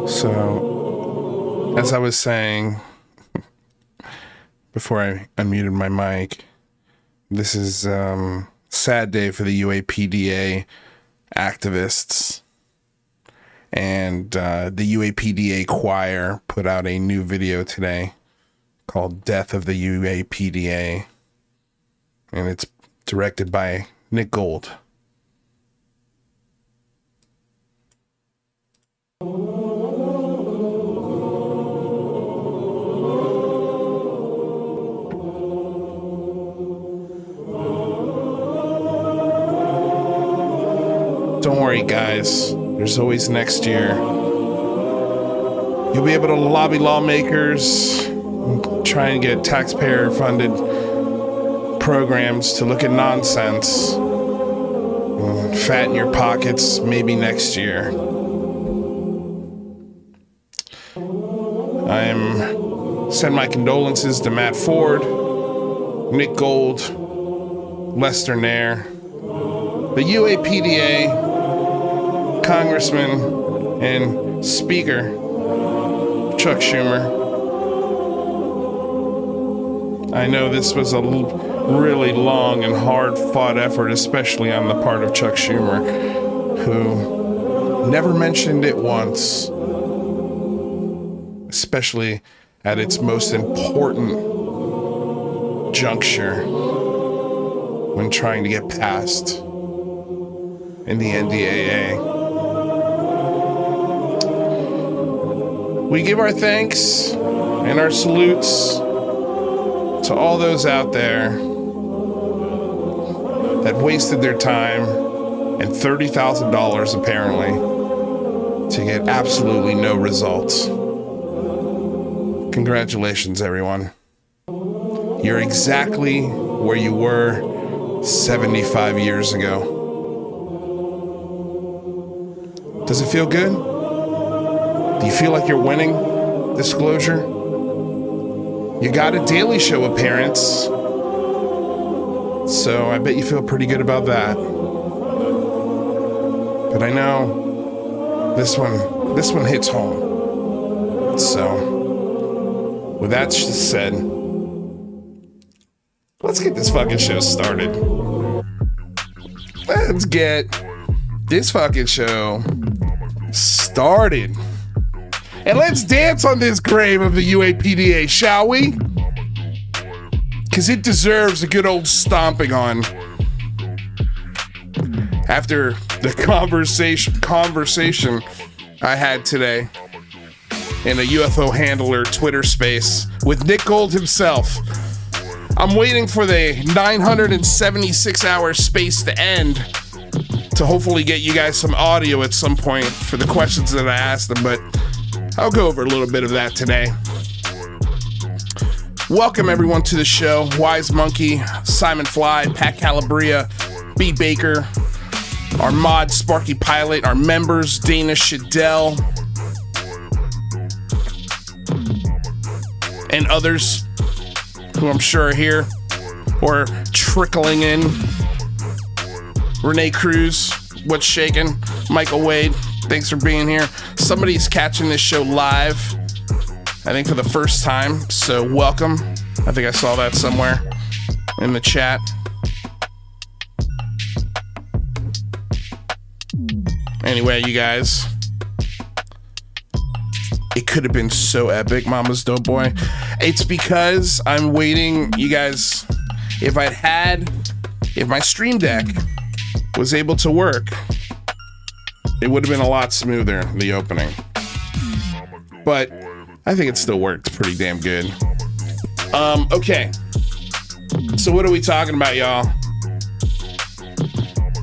So, as I was saying before I unmuted my mic, this is a sad day for the UAPDA activists. And the UAPDA choir put out a new video today called Death of the UAPDA. And it's directed by Nick Gold. Don't worry, guys. There's always next year. You'll be able to lobby lawmakers, try and get taxpayer-funded programs to look at nonsense, fatten your pockets maybe next year. I'm sending my condolences to Matt Ford, Nick Gold, Lester Nair, the UAPDA, Congressman and Speaker Chuck Schumer. I know this was a really long and hard-fought effort, especially on the part of Chuck Schumer, who never mentioned it once, especially at its most important juncture when trying to get passed in the NDAA. We give our thanks and our salutes to all those out there that wasted their time and $30,000 apparently to get absolutely no results. Congratulations, everyone. You're exactly where you were 75 years ago. Does it feel good? Do you feel like you're winning? Disclosure? You got a Daily Show appearance, so I bet you feel pretty good about that. But I know this one hits home. So, with that said, let's get this fucking show started. Let's get this fucking show started. And let's dance on this grave of the UAPDA, shall we? Because it deserves a good old stomping on. After the conversation I had today in a UFO handler Twitter space with Nick Gold himself. I'm waiting for the 976-hour space to end to hopefully get you guys some audio at some point for the questions that I asked them, but I'll go over a little bit of that today. Welcome everyone to the show. Wise Monkey, Simon Fly, Pat Calabria, B. Baker, our mod Sparky Pilot, our members Dana Shadell, and others who I'm sure are here or trickling in. Renee Cruz, what's shaking? Michael Wade, thanks for being here. Somebody's catching this show live, I think for the first time, so welcome. I think I saw that somewhere in the chat. Anyway, you guys, it could have been so epic, Mama's Dope Boy. It's because I'm waiting, you guys, if my Stream Deck was able to work, it would have been a lot smoother, the opening. But I think it still worked pretty damn good. Okay. So what are we talking about, y'all?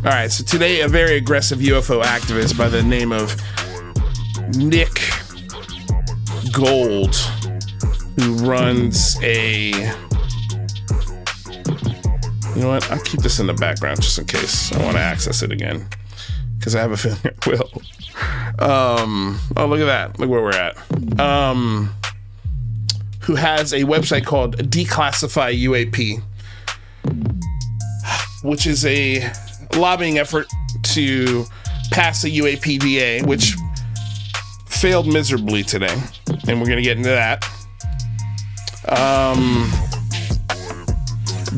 All right, so today a very aggressive UFO activist by the name of Nick Gold, who runs a... You know what? I'll keep this in the background just in case I want to access it again, because I have a feeling I will. Oh, look at that. Look where we're at. Who has a website called Declassify UAP, which is a lobbying effort to pass a UAPDA, which failed miserably today. And we're going to get into that.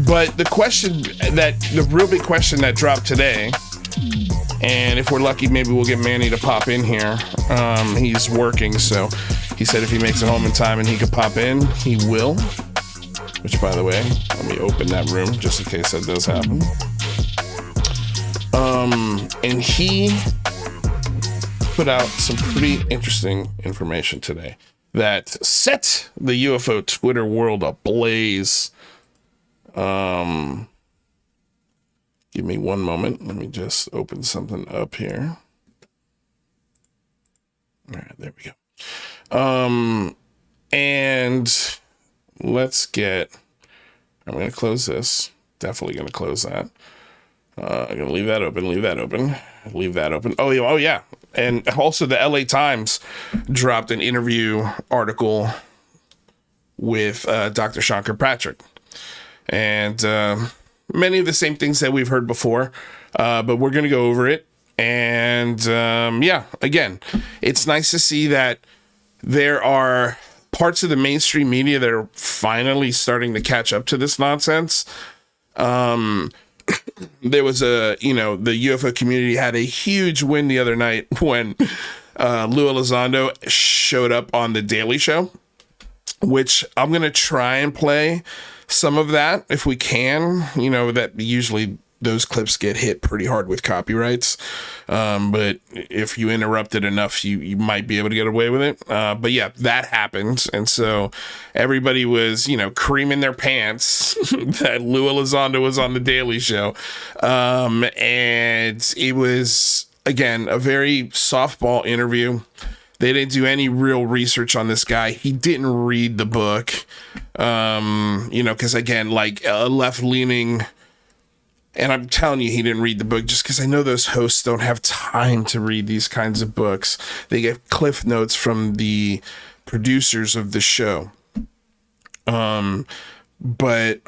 But the real big question that dropped today, and if we're lucky, maybe we'll get Manny to pop in here. He's working, so he said if he makes it home in time and he could pop in, he will. Which, by the way, let me open that room just in case that does happen. And he put out some pretty interesting information today that set the UFO Twitter world ablaze. Give me one moment. Let me just open something up here. All right, there we go. And let's get, I'm going to close this. Definitely going to close that. I'm going to leave that open, leave that open. Oh, yeah. And also the LA Times dropped an interview article with Dr. Sean Kirkpatrick. And many of the same things that we've heard before, but we're going to go over it. And yeah, again, it's nice to see that there are parts of the mainstream media that are finally starting to catch up to this nonsense. There was the UFO community had a huge win the other night when Lou Elizondo showed up on The Daily Show, which I'm going to try and play some of that if we can. That usually those clips get hit pretty hard with copyrights. But if you interrupt it enough, you might be able to get away with it. But yeah, that happened. And so everybody was, creaming their pants that Lou Elizondo was on The Daily Show. And it was, again, a very softball interview. They didn't do any real research on this guy. He didn't read the book. Because again, like a left-leaning, and I'm telling you, he didn't read the book just because I know those hosts don't have time to read these kinds of books. They get cliff notes from the producers of the show. But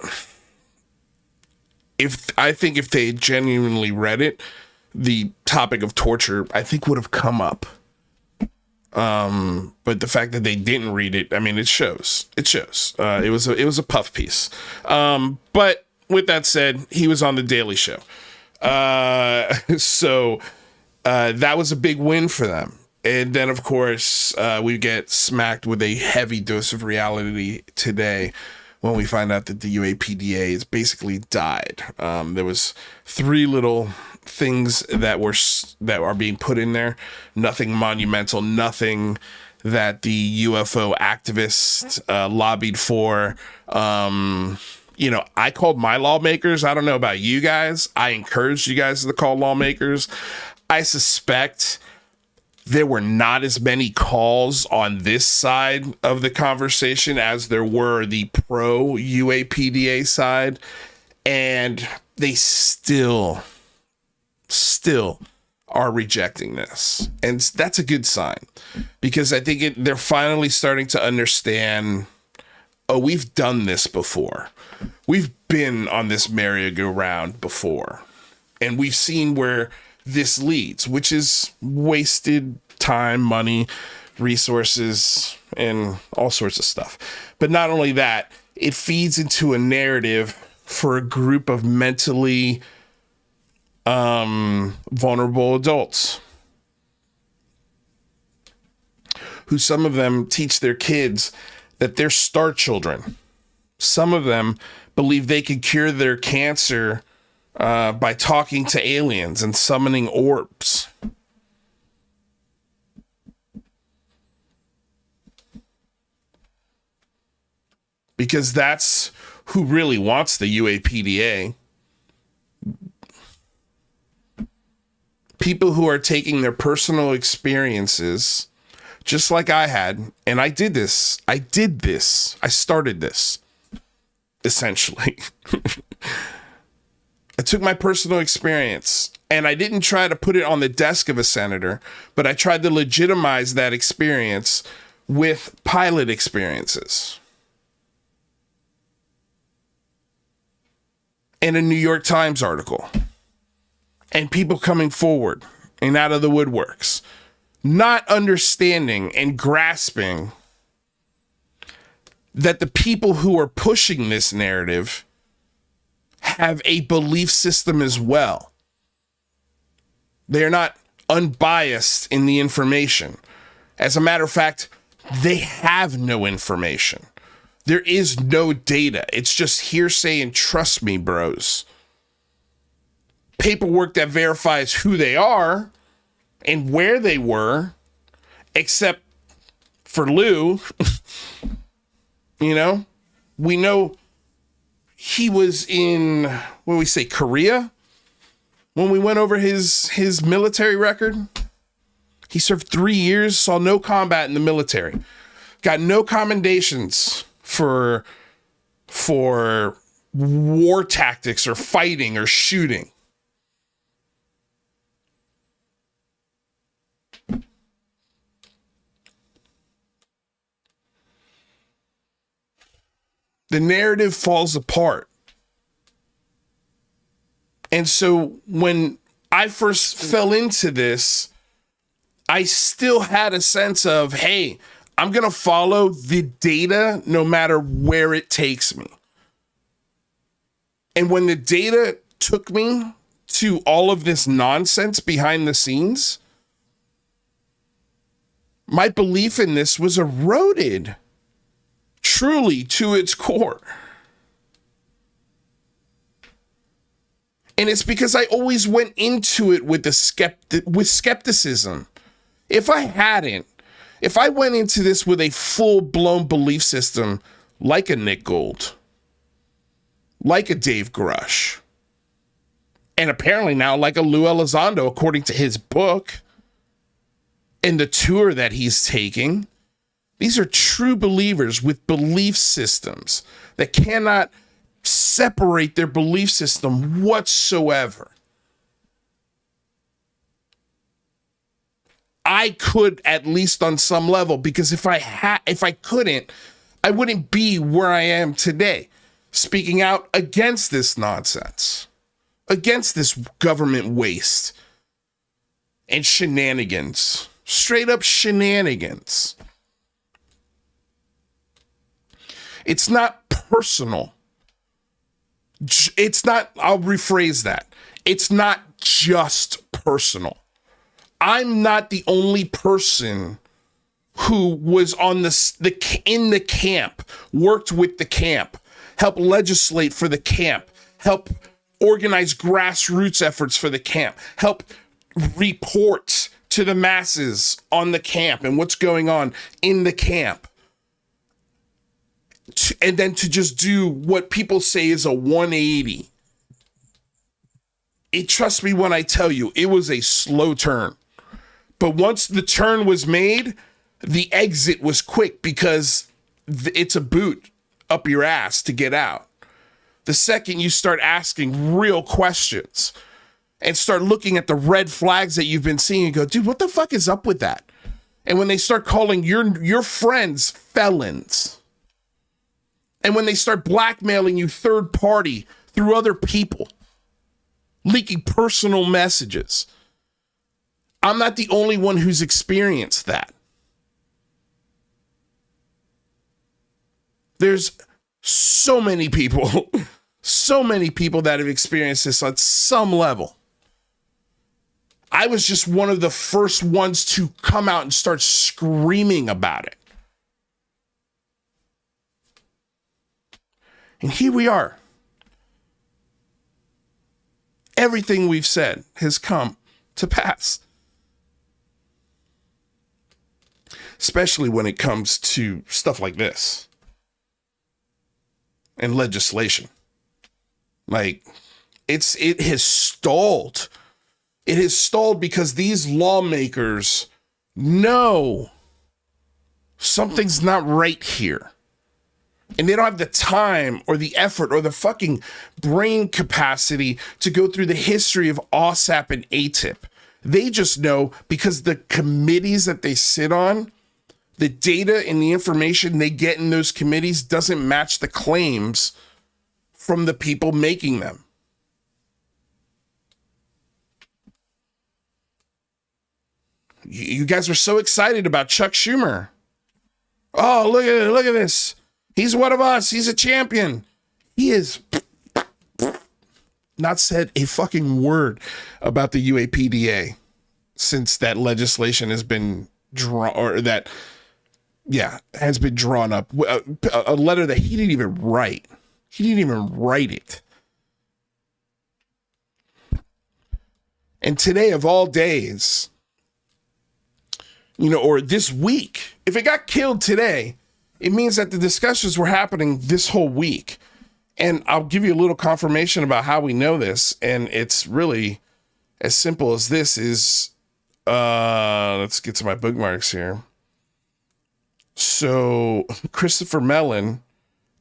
I think if they genuinely read it, the topic of torture, I think, would have come up. But the fact that they didn't read it, I mean, it shows. It was a puff piece. But with that said, he was on The Daily Show. So that was a big win for them. And then, of course, we get smacked with a heavy dose of reality today when we find out that the UAPDA has basically died. There was 3 little things that are being put in there. Nothing monumental, nothing that the UFO activists lobbied for. I called my lawmakers. I don't know about you guys. I encouraged you guys to call lawmakers. I suspect there were not as many calls on this side of the conversation as there were the pro UAPDA side. And they still are rejecting this. And that's a good sign, because I think they're finally starting to understand, we've done this before. We've been on this merry-go-round before, and we've seen where this leads, which is wasted time, money, resources, and all sorts of stuff. But not only that, it feeds into a narrative for a group of mentally vulnerable adults who, some of them, teach their kids that they're star children. Some of them believe they could cure their cancer by talking to aliens and summoning orbs. Because that's who really wants the UAPDA. people who are taking their personal experiences, just like I had, and I started this, essentially. I took my personal experience, and I didn't try to put it on the desk of a senator, but I tried to legitimize that experience with pilot experiences. In a New York Times article, and people coming forward and out of the woodworks, not understanding and grasping that the people who are pushing this narrative have a belief system as well. They're not unbiased in the information. As a matter of fact, they have no information. There is no data. It's just hearsay, and trust me, bros. Paperwork that verifies who they are and where they were, except for Lou. You know, we know he was in, what do we say, Korea? When we went over his military record, he served 3 years, saw no combat in the military, got no commendations for war tactics or fighting or shooting. The narrative falls apart. And so when I first fell into this, I still had a sense of, hey, I'm going to follow the data no matter where it takes me. And when the data took me to all of this nonsense behind the scenes, my belief in this was eroded truly to its core. And it's because I always went into it with skepticism. If I went into this with a full-blown belief system like a Nick Gold, like a Dave Grush, and apparently now like a Lou Elizondo, according to his book and the tour that he's taking, these are true believers with belief systems that cannot separate their belief system whatsoever. I could, at least on some level, because if I couldn't, I wouldn't be where I am today, speaking out against this nonsense, against this government waste and shenanigans, straight up shenanigans. It's not personal. It's not, I'll rephrase that. It's not just personal. I'm not the only person who was on in the camp, worked with the camp, helped legislate for the camp, helped organize grassroots efforts for the camp, helped report to the masses on the camp and what's going on in the camp. And then to just do what people say is a 180. Trust me when I tell you, it was a slow turn. But once the turn was made, the exit was quick because it's a boot up your ass to get out. The second you start asking real questions and start looking at the red flags that you've been seeing and go, dude, what the fuck is up with that? And when they start calling your friends felons, and when they start blackmailing you third party through other people, leaking personal messages, I'm not the only one who's experienced that. There's so many people that have experienced this on some level. I was just one of the first ones to come out and start screaming about it. And here we are. Everything we've said has come to pass. Especially when it comes to stuff like this and legislation. Like, it has stalled It has stalled because these lawmakers know something's not right here. And they don't have the time or the effort or the fucking brain capacity to go through the history of OSAP and ATIP. They just know because the committees that they sit on, the data and the information they get in those committees doesn't match the claims from the people making them. You guys were so excited about Chuck Schumer. Oh, look at this. He's one of us. He's a champion. He has not said a fucking word about the UAPDA since that legislation has been drawn, or that, has been drawn up. A letter that he didn't even write. He didn't even write it. And today, of all days, or this week, if it got killed today, it means that the discussions were happening this whole week. And I'll give you a little confirmation about how we know this. And it's really as simple as this is, let's get to my bookmarks here. So Christopher Mellon,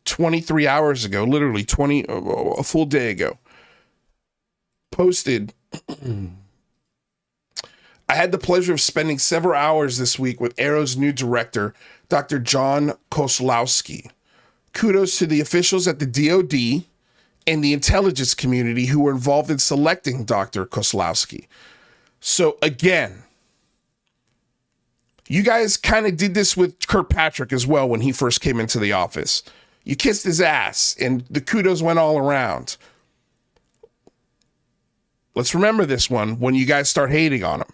23 hours ago, literally a full day ago, posted, I had the pleasure of spending several hours this week with Arrow's new director, Dr. John Kozlowski. Kudos to the officials at the DOD and the intelligence community who were involved in selecting Dr. Kozlowski. So again, you guys kind of did this with Kirkpatrick as well when he first came into the office. You kissed his ass and the kudos went all around. Let's remember this one when you guys start hating on him.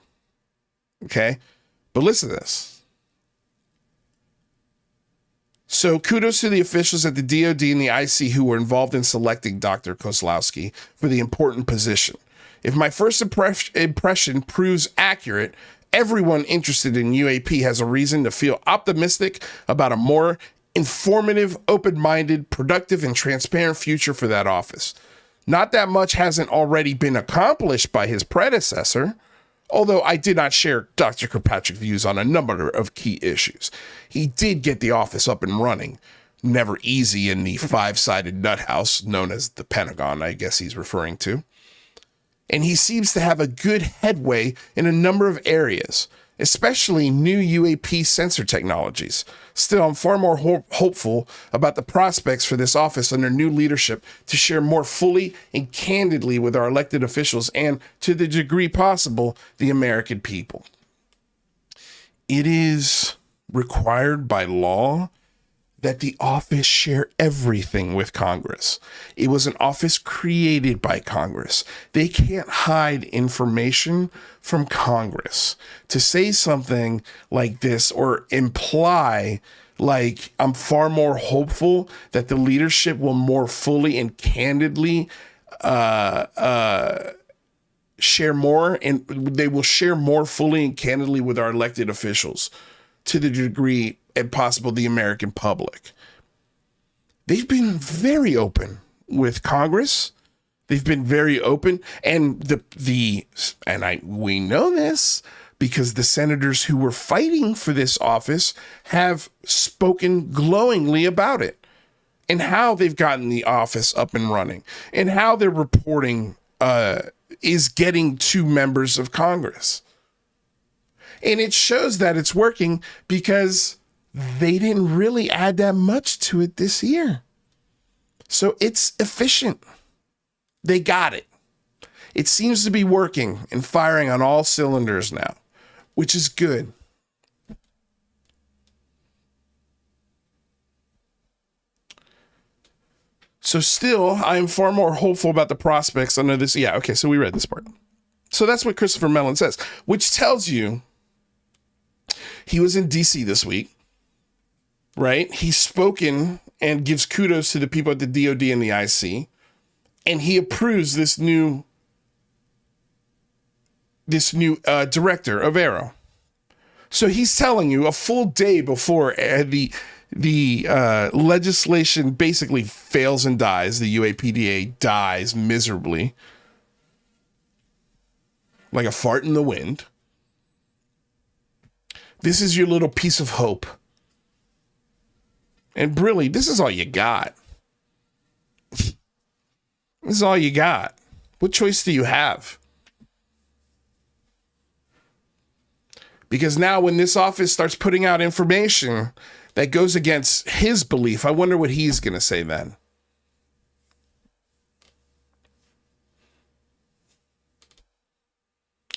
Okay? But listen to this. So kudos to the officials at the DOD and the IC who were involved in selecting Dr. Kozlowski for the important position. If my first impression proves accurate, everyone interested in UAP has a reason to feel optimistic about a more informative, open-minded, productive, and transparent future for that office. Not that much hasn't already been accomplished by his predecessor, although I did not share Dr. Kirkpatrick's views on a number of key issues. He did get the office up and running, never easy in the five-sided nut house known as the Pentagon, I guess he's referring to. And he seems to have a good headway in a number of areas, especially new UAP sensor technologies. Still, I'm far more hopeful about the prospects for this office under new leadership to share more fully and candidly with our elected officials and, to the degree possible, the American people. It is required by law that the office share everything with Congress. It was an office created by Congress. They can't hide information from Congress. To say something like this or imply like I'm far more hopeful that the leadership will more fully and candidly share more, and they will share more fully and candidly with our elected officials to the degree and possible the American public. They've been very open with Congress. They've been very open, and we know this because the senators who were fighting for this office have spoken glowingly about it and how they've gotten the office up and running and how their reporting is getting to members of Congress. And it shows that it's working because they didn't really add that much to it this year. So it's efficient. They got it. It seems to be working and firing on all cylinders now, which is good. So still, I am far more hopeful about the prospects under this. Yeah, okay, so we read this part. So that's what Christopher Mellon says, which tells you he was in DC this week, right? He's spoken and gives kudos to the people at the DOD and the IC, and he approves this new director of Arrow. So he's telling you a full day before the legislation basically fails and dies, the UAPDA dies miserably. like a fart in the wind. This is your little piece of hope. And really, this is all you got. This is all you got. What choice do you have? Because now when this office starts putting out information that goes against his belief, I wonder what he's going to say then.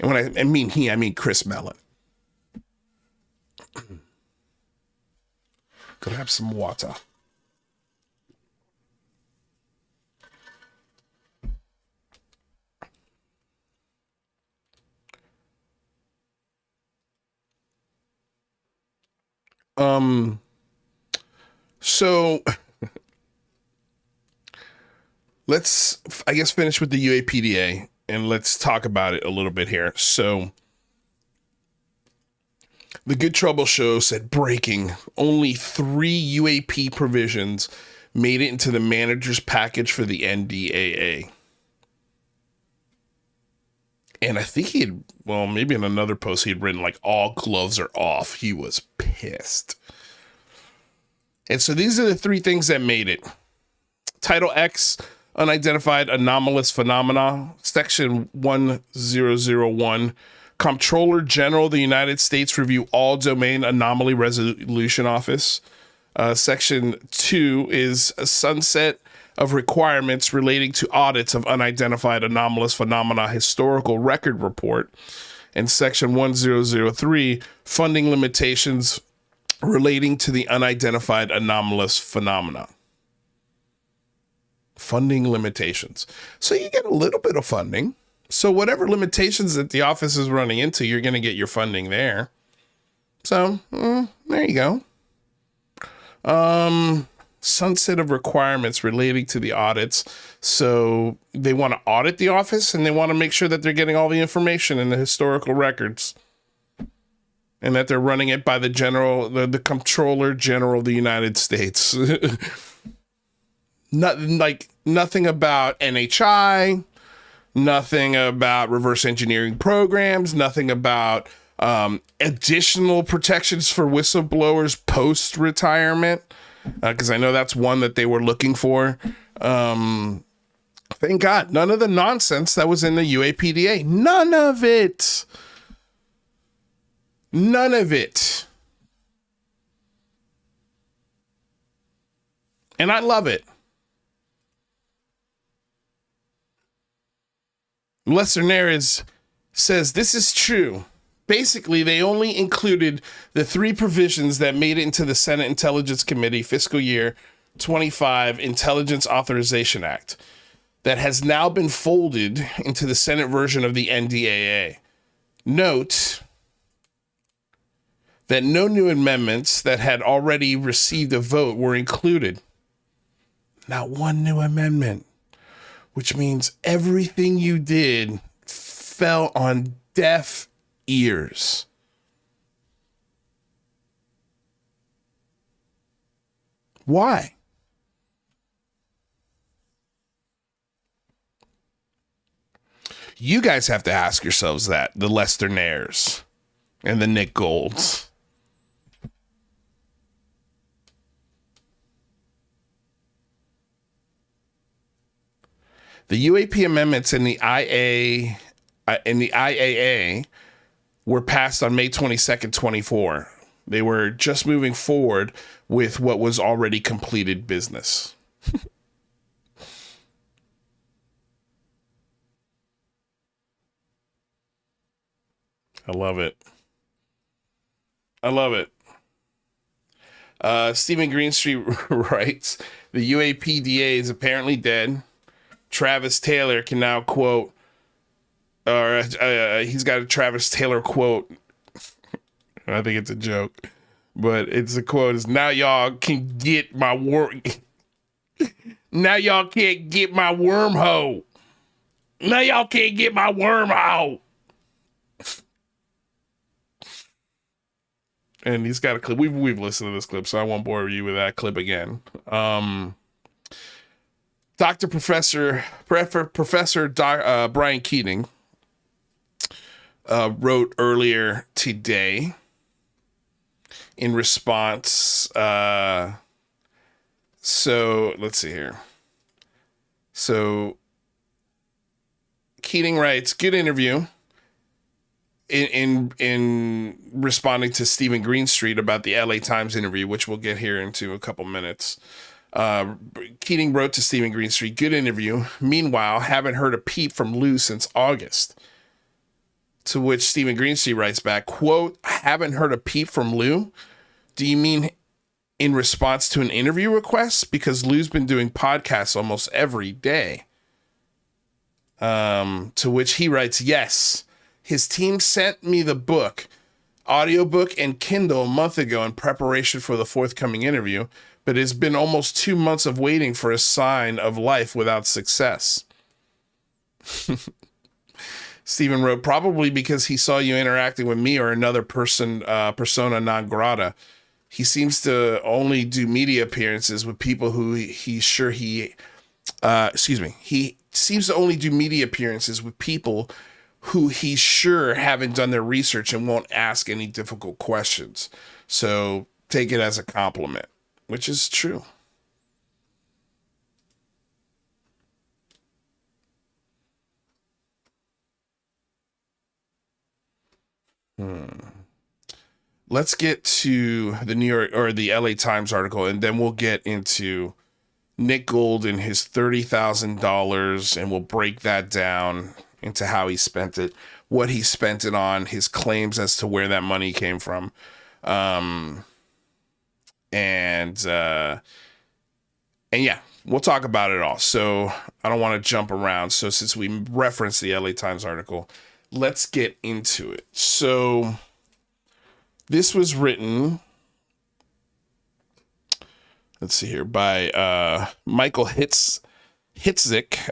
And when I mean he, I mean Chris Mellon. Go have some water. So let's, I guess, finish with the UAPDA and let's talk about it a little bit here. So the Good Trouble Show said breaking, only 3 UAP provisions made it into the manager's package for the NDAA. And I think he had, well, maybe in another post he had written like all gloves are off. He was pissed. And so these are the 3 things that made it. Title X, unidentified anomalous phenomena. Section 1001, Comptroller General of the United States review all domain anomaly resolution office. Section 2 is a sunset of requirements relating to audits of unidentified anomalous phenomena historical record report. And section 1003, funding limitations relating to the unidentified anomalous phenomena. Funding limitations. So you get a little bit of funding. So whatever limitations that the office is running into, you're going to get your funding there. So there you go. Sunset of requirements relating to the audits. So they want to audit the office and they want to make sure that they're getting all the information in the historical records and that they're running it by the Comptroller General of the United States. Nothing about NHI, nothing about reverse engineering programs, nothing about additional protections for whistleblowers post-retirement, because I know that's one that they were looking for. Thank God, none of the nonsense that was in the UAPDA. None of it. None of it. And I love it. Lester Neres says this is true. Basically, they only included the 3 provisions that made it into the Senate Intelligence Committee fiscal year 25 Intelligence Authorization Act that has now been folded into the Senate version of the NDAA. Note that no new amendments that had already received a vote were included. Not one new amendment, which means everything you did fell on deaf ears. Why? You guys have to ask yourselves that, the Lester Nairs and the Nick Golds. The UAP amendments in the IAA were passed on May 22nd, 24. They were just moving forward with what was already completed business. I love it. I love it. Stephen Greenstreet writes, the UAPDA is apparently dead. Travis Taylor can now quote, or he's got a Travis Taylor quote. I think it's a joke, but it's a quote. Is now y'all can get my work. Now y'all can't get my wormhole. Now y'all can't get my wormhole. And he's got a clip. We've listened to this clip, so I won't bore you with that clip again. Professor Brian Keating wrote earlier today in response. So let's see here. So Keating writes, good interview. In responding to Stephen Greenstreet about the LA Times interview, which we'll get here into a couple minutes. Keating wrote to Stephen Greenstreet, good interview. Meanwhile, haven't heard a peep from Lou since August. To which Stephen Greenstreet writes back, quote, haven't heard a peep from Lou? Do you mean in response to an interview request? Because Lou's been doing podcasts almost every day. To which he writes, yes. His team sent me the book, audiobook and Kindle a month ago in preparation for the forthcoming interview, but it's been almost 2 months of waiting for a sign of life without success. Stephen wrote, probably because he saw you interacting with me or another person, persona non grata. He seems to only do media appearances with people who he seems to only do media appearances with people who he's sure haven't done their research and won't ask any difficult questions. So take it as a compliment, which is true. Let's get to the New York or the LA Times article, and then we'll get into Nick Gold and his $30,000, and we'll break that down into how he spent it, what he spent it on, his claims as to where that money came from. And yeah, we'll talk about it all. So I don't want to jump around. So since we referenced the LA Times article, let's get into it. So this was written, let's see here, by Michael Hitzik,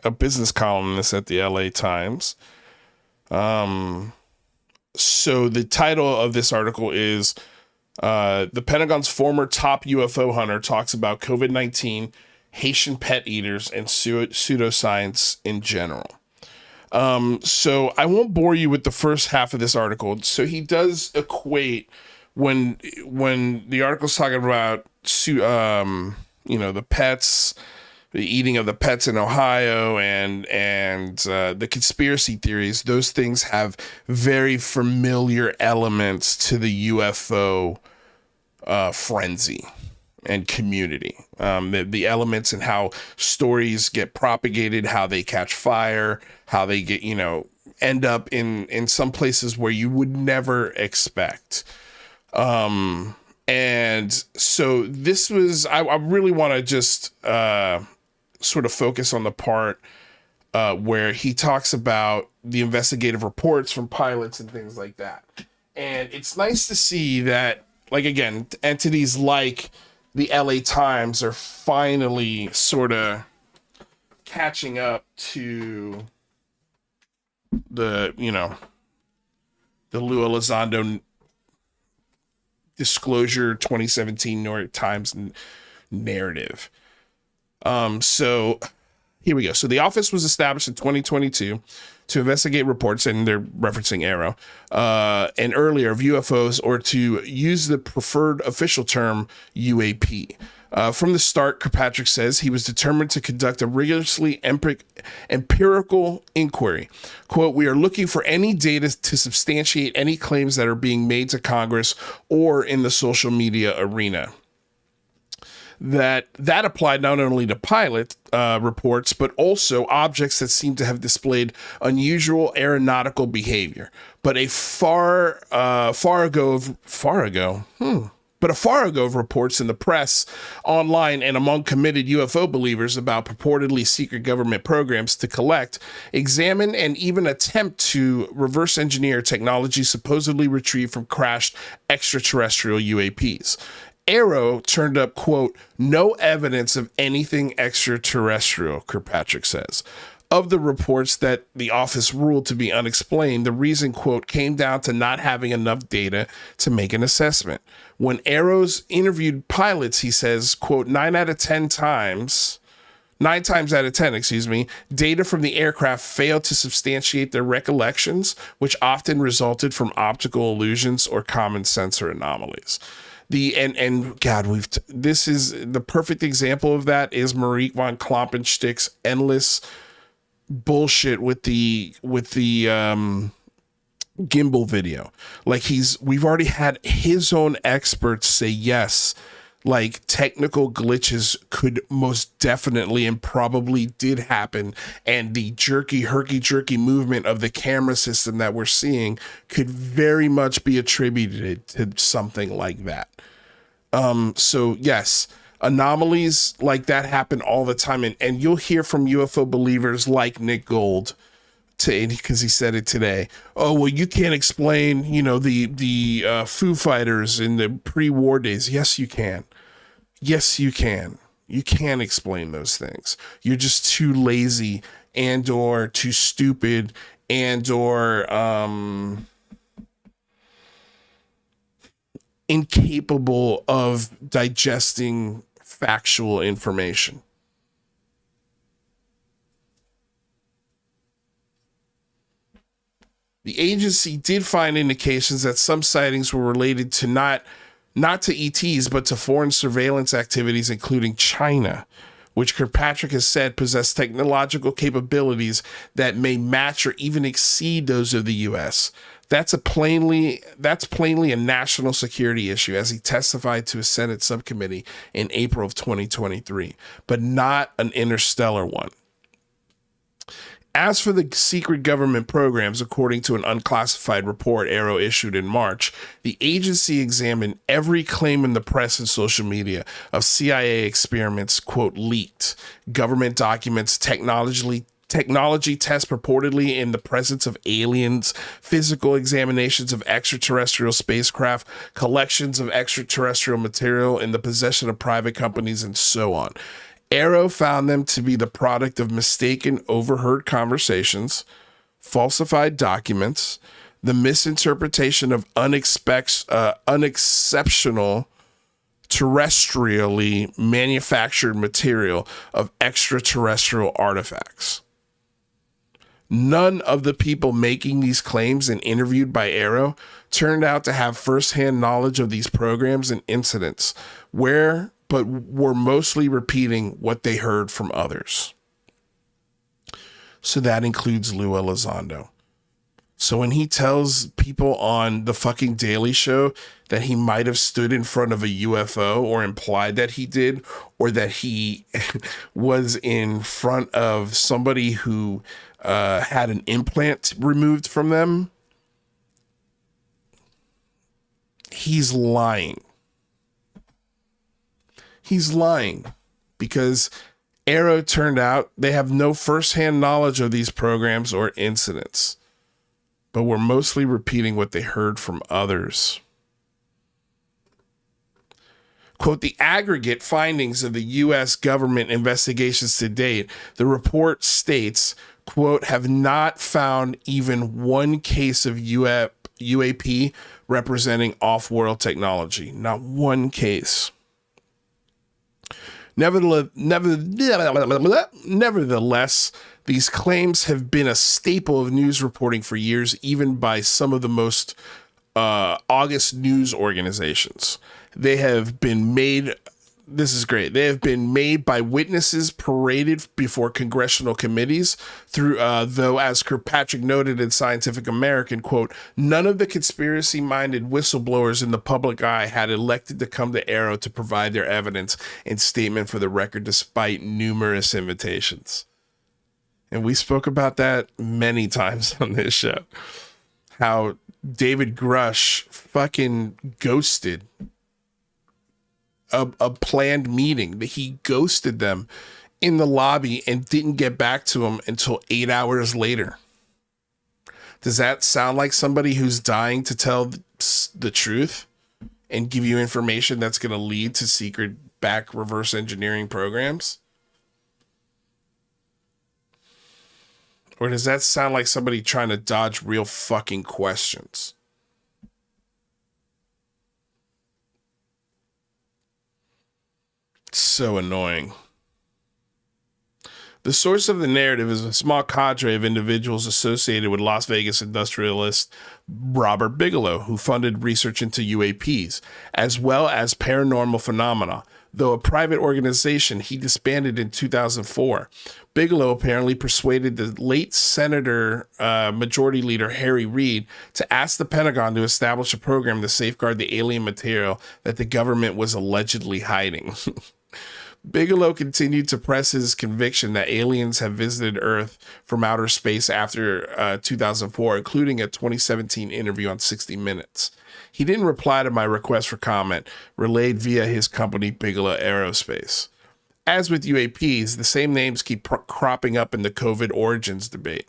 a business columnist at the LA Times. So the title of this article is the Pentagon's former top UFO hunter talks about COVID-19, Haitian pet eaters, and pseudoscience in general. So I won't bore you with the first half of this article. So he does equate when the article's talking about the pets, the eating of the pets in Ohio and the conspiracy theories, those things have very familiar elements to the UFO frenzy and community. The elements and how stories get propagated, how they catch fire, how they get, end up in some places where you would never expect. And so this was, I really want to just sort of focus on the part where he talks about the investigative reports from pilots and things like that. And it's nice to see that, like, again, entities like the LA Times are finally sort of catching up to the Lou Elizondo disclosure 2017 New York Times narrative. So here we go. So the office was established in 2022 to investigate reports, and they're referencing Arrow, and earlier of UFOs, or to use the preferred official term, UAP. From the start, Kirkpatrick says he was determined to conduct a rigorously empirical inquiry. Quote, we are looking for any data to substantiate any claims that are being made to Congress or in the social media arena. That applied not only to pilot reports, but also objects that seem to have displayed unusual aeronautical behavior. But a far ago of reports in the press, online, and among committed UFO believers about purportedly secret government programs to collect, examine, and even attempt to reverse engineer technology supposedly retrieved from crashed extraterrestrial UAPs. Arrow turned up, quote, no evidence of anything extraterrestrial, Kirkpatrick says. Of the reports that the office ruled to be unexplained, the reason, quote, came down to not having enough data to make an assessment. When Arrow's interviewed pilots, he says, quote, 9 out of 10 times, 9 times out of 10, excuse me, data from the aircraft failed to substantiate their recollections, which often resulted from optical illusions or common sensor anomalies. And God, this is the perfect example of that is Marieke von Kloppenstick's endless bullshit with the gimbal video. Like we've already had his own experts say yes, like technical glitches could most definitely and probably did happen, and the herky-jerky movement of the camera system that we're seeing could very much be attributed to something like that. So yes, anomalies like that happen all the time, and you'll hear from UFO believers like Nick Gold, because he said it today. Oh, well, you can't explain, the Foo Fighters in the pre-war days. Yes, you can. Yes, you can. You can explain those things. You're just too lazy and or too stupid and or incapable of digesting factual information. The agency did find indications that some sightings were related to not to ETs, but to foreign surveillance activities, including China, which Kirkpatrick has said possess technological capabilities that may match or even exceed those of the U.S. That's plainly a national security issue, as he testified to a Senate subcommittee in April of 2023, but not an interstellar one. As for the secret government programs, according to an unclassified report AARO issued in March, the agency examined every claim in the press and social media of CIA experiments, quote, leaked, government documents, technology tests purportedly in the presence of aliens, physical examinations of extraterrestrial spacecraft, collections of extraterrestrial material in the possession of private companies, and so on. AARO found them to be the product of mistaken overheard conversations, falsified documents, the misinterpretation of unexceptional terrestrially manufactured material of extraterrestrial artifacts. None of the people making these claims and interviewed by AARO turned out to have firsthand knowledge of these programs and incidents, but were mostly repeating what they heard from others. So that includes Lou Elizondo. So when he tells people on the fucking Daily Show that he might have stood in front of a UFO, or implied that he did, or that he was in front of somebody who had an implant removed from them, he's lying. He's lying, because AARO turned out they have no firsthand knowledge of these programs or incidents, but were mostly repeating what they heard from others. Quote, the aggregate findings of the U.S. government investigations to date, the report states, quote, have not found even one case of UAP representing off-world technology. Not one case. Nevertheless, these claims have been a staple of news reporting for years, even by some of the most august news organizations. They have been made, this is great, they have been made by witnesses paraded before congressional committees through, though, as Kirkpatrick noted in Scientific American, quote, none of the conspiracy-minded whistleblowers in the public eye had elected to come to AARO to provide their evidence and statement for the record, despite numerous invitations. And we spoke about that many times on this show. How David Grush fucking ghosted a planned meeting. He ghosted them in the lobby and didn't get back to them until 8 hours later. Does that sound like somebody who's dying to tell the truth and give you information that's going to lead to secret back reverse engineering programs? Or does that sound like somebody trying to dodge real fucking questions? So annoying. The source of the narrative is a small cadre of individuals associated with Las Vegas industrialist Robert Bigelow, who funded research into UAPs, as well as paranormal phenomena. Though a private organization, he disbanded in 2004. Bigelow apparently persuaded the late Senator Majority Leader Harry Reid to ask the Pentagon to establish a program to safeguard the alien material that the government was allegedly hiding. Bigelow continued to press his conviction that aliens have visited Earth from outer space after 2004, including a 2017 interview on 60 Minutes. He didn't reply to my request for comment, relayed via his company Bigelow Aerospace. As with UAPs, the same names keep cropping up in the COVID origins debate.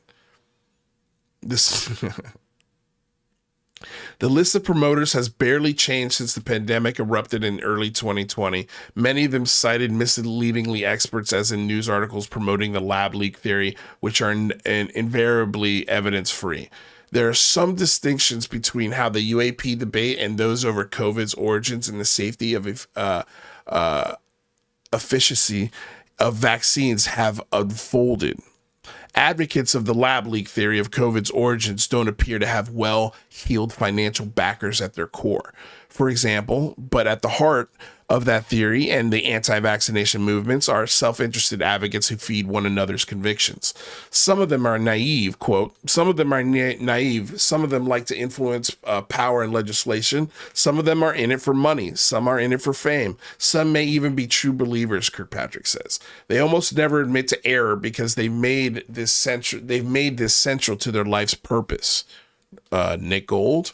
The list of promoters has barely changed since the pandemic erupted in early 2020. Many of them cited misleadingly experts as in news articles promoting the lab leak theory, which are invariably evidence-free. There are some distinctions between how the UAP debate and those over COVID's origins and the safety of efficacy of vaccines have unfolded. Advocates of the lab leak theory of COVID's origins don't appear to have well-heeled financial backers at their core. For example, but at the heart of that theory and the anti-vaccination movements are self-interested advocates who feed one another's convictions. Some of them are naive, quote, some of them are naive, some of them like to influence power and legislation, some of them are in it for money, some are in it for fame, some may even be true believers, Kirkpatrick says. They almost never admit to error because they've made this central to their life's purpose. Nick Gold,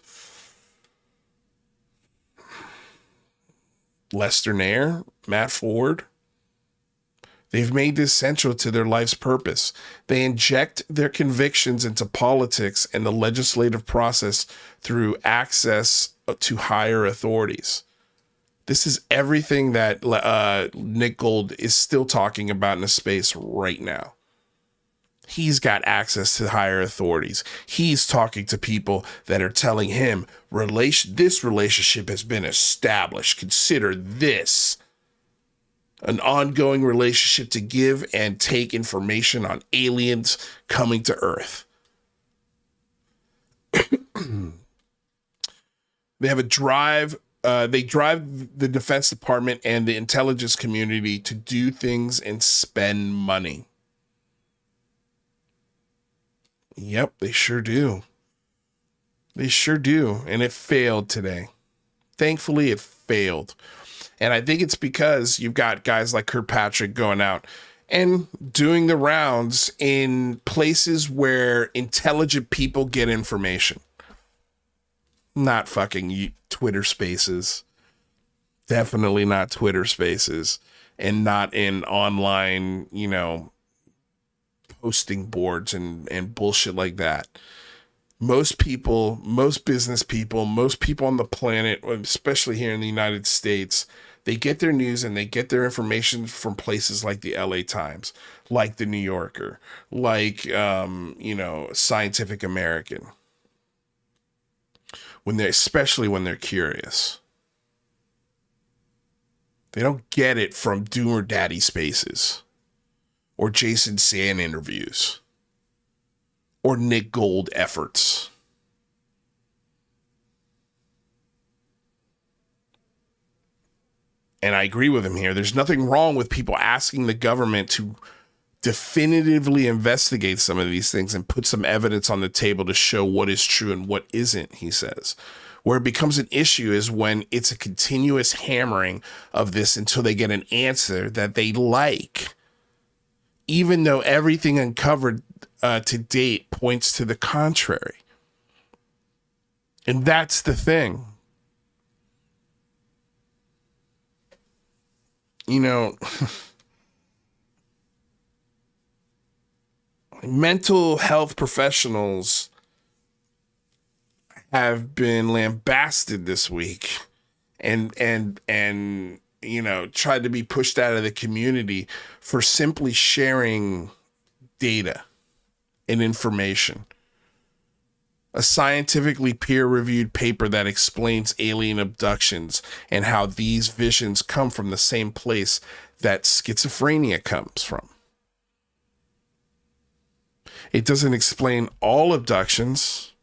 Lester Nair, Matt Ford. They've made this central to their life's purpose. They inject their convictions into politics and the legislative process through access to higher authorities. This is everything that Nick Gold is still talking about in a space right now. He's got access to higher authorities. He's talking to people that are telling him, this relationship has been established. Consider this an ongoing relationship to give and take information on aliens coming to Earth. They have a drive. They drive the Defense Department and the intelligence community to do things and spend money. Yep, they sure do. They sure do. And it failed today. Thankfully, it failed. And I think it's because you've got guys like Kirkpatrick going out and doing the rounds in places where intelligent people get information. Not fucking Twitter spaces. Definitely not Twitter spaces. And not in online, posting boards and bullshit like that. Most people, most business people, most people on the planet, especially here in the United States, they get their news and they get their information from places like the LA Times, like the New Yorker, like, Scientific American. Especially when they're curious. They don't get it from Doomer Daddy spaces. Or Jason Sand interviews, or Nick Gold efforts. And I agree with him here. There's nothing wrong with people asking the government to definitively investigate some of these things and put some evidence on the table to show what is true and what isn't, he says. Where it becomes an issue is when it's a continuous hammering of this until they get an answer that they like. Even though everything uncovered to date points to the contrary. And that's the thing. Mental health professionals have been lambasted this week and tried to be pushed out of the community for simply sharing data and information. A scientifically peer-reviewed paper that explains alien abductions and how these visions come from the same place that schizophrenia comes from. It doesn't explain all abductions,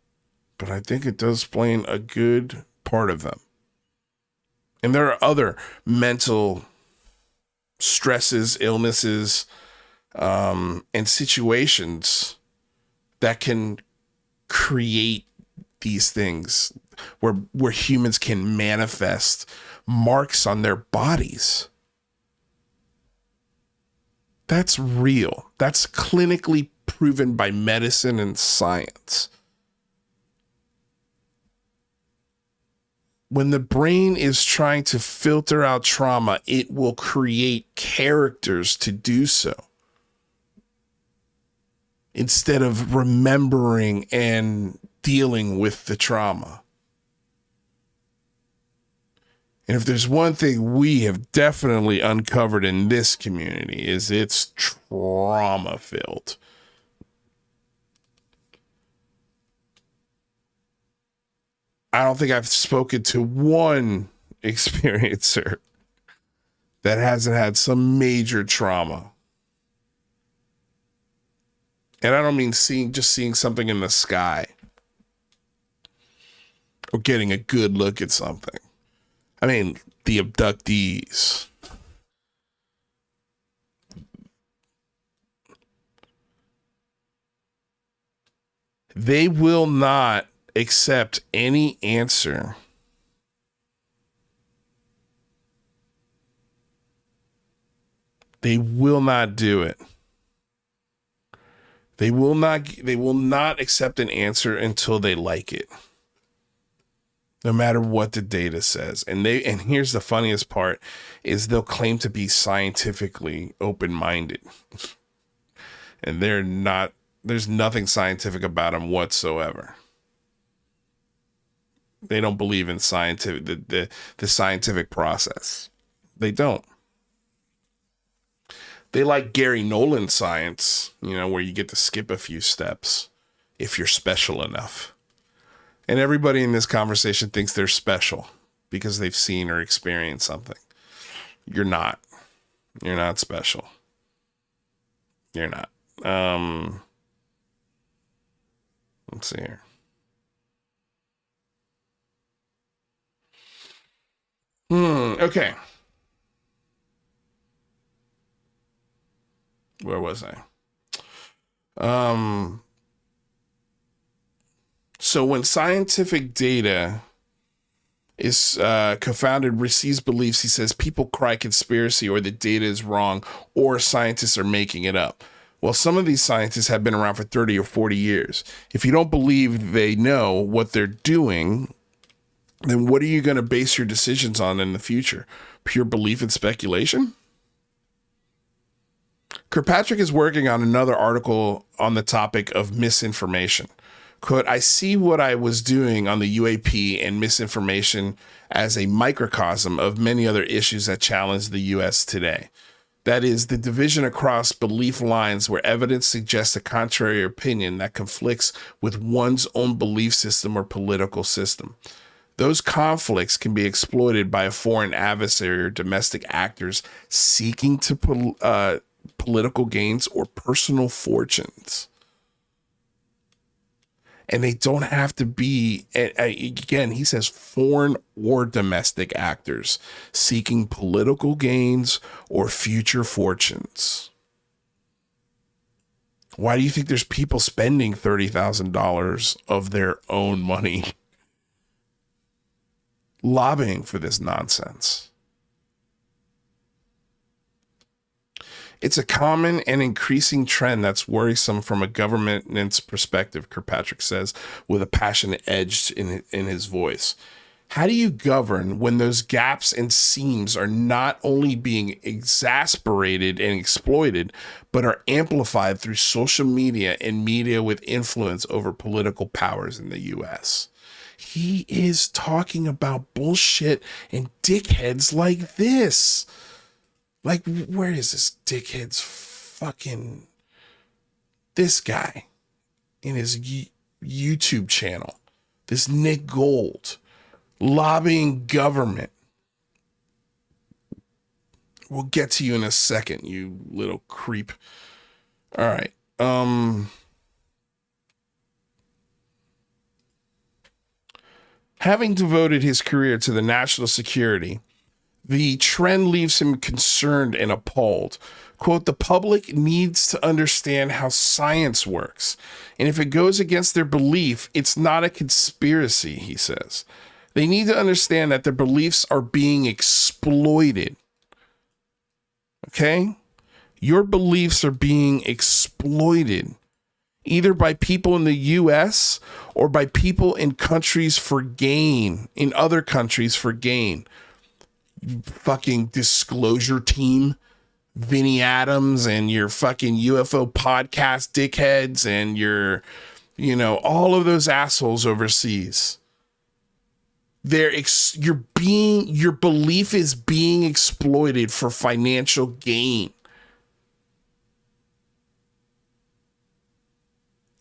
but I think it does explain a good part of them. And there are other mental stresses, illnesses, and situations that can create these things where humans can manifest marks on their bodies. That's real. That's clinically proven by medicine and science. When the brain is trying to filter out trauma, it will create characters to do so, instead of remembering and dealing with the trauma. And if there's one thing we have definitely uncovered in this community, is it's trauma filled. I don't think I've spoken to one experiencer that hasn't had some major trauma. And I don't mean seeing something in the sky or getting a good look at something. I mean, the abductees. They will not accept any answer they will not do it. They will not accept an answer until they like it, no matter what the data says. And here's the funniest part, is they'll claim to be scientifically open-minded, and they're not. There's nothing scientific about them whatsoever. They don't believe in the scientific process. They don't. They like Gary Nolan science, where you get to skip a few steps if you're special enough. And everybody in this conversation thinks they're special because they've seen or experienced something. You're not. You're not special. You're not. Let's see here. Okay. Where was I? So when scientific data is confounded, receives beliefs, he says people cry conspiracy or the data is wrong or scientists are making it up. Well, some of these scientists have been around for 30 or 40 years. If you don't believe they know what they're doing, then what are you going to base your decisions on in the future? Pure belief and speculation? Kirkpatrick is working on another article on the topic of misinformation. Quote, I see what I was doing on the UAP and misinformation as a microcosm of many other issues that challenge the U.S. today. That is, the division across belief lines where evidence suggests a contrary opinion that conflicts with one's own belief system or political system. Those conflicts can be exploited by a foreign adversary or domestic actors seeking to political gains or personal fortunes. And they don't have to be, again, he says foreign or domestic actors seeking political gains or future fortunes. Why do you think there's people spending $30,000 of their own money lobbying for this nonsense? It's a common and increasing trend that's worrisome from a government's perspective, Kirkpatrick says, with a passionate edge in his voice. How do you govern when those gaps and seams are not only being exasperated and exploited, but are amplified through social media and media with influence over political powers in the U.S.? He is talking about bullshit and dickheads like this. Like, where is this dickhead's fucking, this guy in his YouTube channel, this Nick Gold, lobbying government. We'll get to you in a second, you little creep. All right. Having devoted his career to the national security, the trend leaves him concerned and appalled. Quote, the public needs to understand how science works. And if it goes against their belief, it's not a conspiracy, he says. They need to understand that their beliefs are being exploited. Okay? Your beliefs are being exploited, either by people in the US or by people in countries for gain, in other countries for gain. Fucking disclosure team, Vinny Adams, and your fucking UFO podcast dickheads, and your, all of those assholes overseas. Your belief is being exploited for financial gain.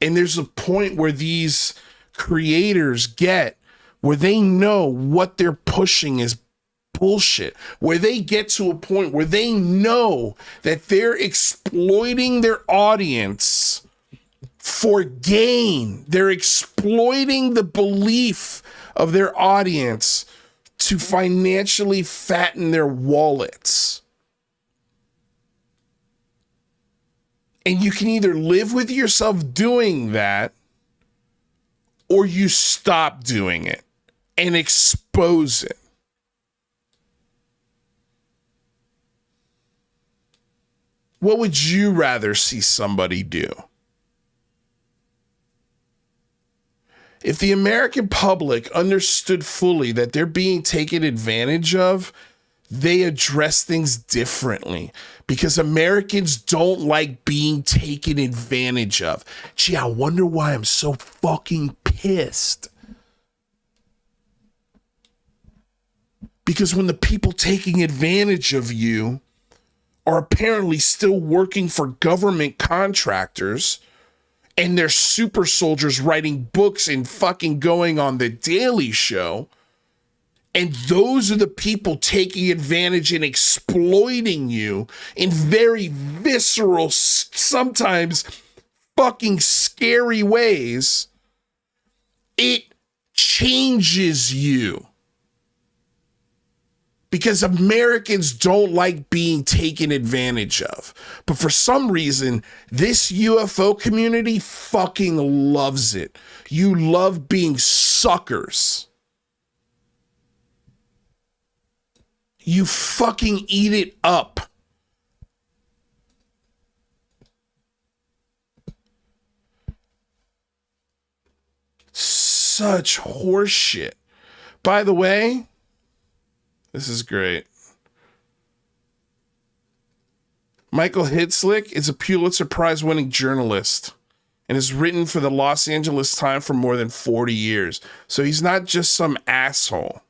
And there's a point where these creators get where they know what they're pushing is bullshit, where they get to a point where they know that they're exploiting their audience for gain. They're exploiting the belief of their audience to financially fatten their wallets. And you can either live with yourself doing that, or you stop doing it and expose it. What would you rather see somebody do? If the American public understood fully that they're being taken advantage of, they address things differently, because Americans don't like being taken advantage of. Gee, I wonder why I'm so fucking pissed. Because when the people taking advantage of you are apparently still working for government contractors, and they're super soldiers writing books and fucking going on the Daily Show, and those are the people taking advantage and exploiting you in very visceral, sometimes fucking scary ways, it changes you. Because Americans don't like being taken advantage of. But for some reason, this UFO community fucking loves it. You love being suckers. You fucking eat it up. Such horseshit. By the way, this is great. Michael Hitzlick is a Pulitzer Prize winning journalist and has written for the Los Angeles Times for more than 40 years. So he's not just some asshole.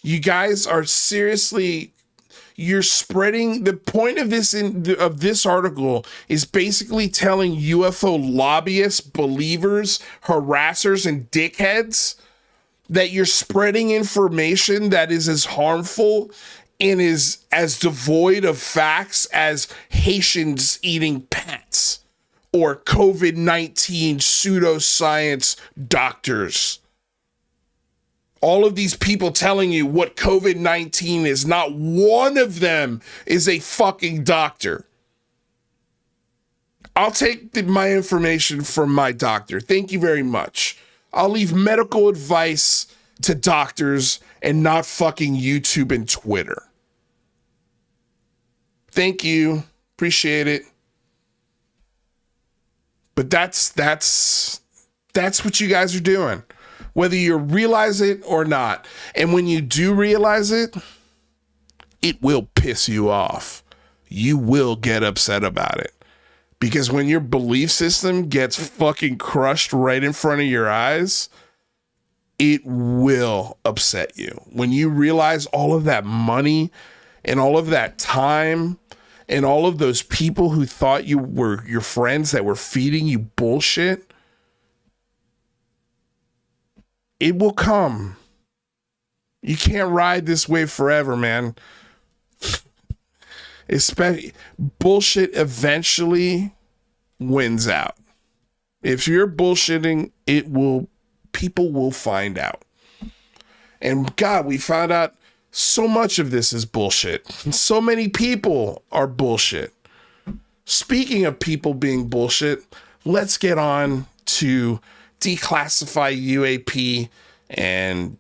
You guys are seriously, you're spreading, the point of this article is basically telling UFO lobbyists, believers, harassers, and dickheads that you're spreading information that is as harmful and is as devoid of facts as Haitians eating pets or COVID-19 pseudoscience doctors. All of these people telling you what COVID-19 is, not one of them is a fucking doctor. I'll take my information from my doctor. Thank you very much. I'll leave medical advice to doctors and not fucking YouTube and Twitter. Thank you. Appreciate it. But that's what you guys are doing, whether you realize it or not. And when you do realize it, it will piss you off. You will get upset about it. Because when your belief system gets fucking crushed right in front of your eyes, it will upset you. When you realize all of that money and all of that time and all of those people who thought you were your friends that were feeding you bullshit, it will come. You can't ride this wave forever, man. Especially bullshit eventually wins out. If you're bullshitting, people will find out. And God, we found out so much of this is bullshit. So many people are bullshit. Speaking of people being bullshit, let's get on to declassify UAP and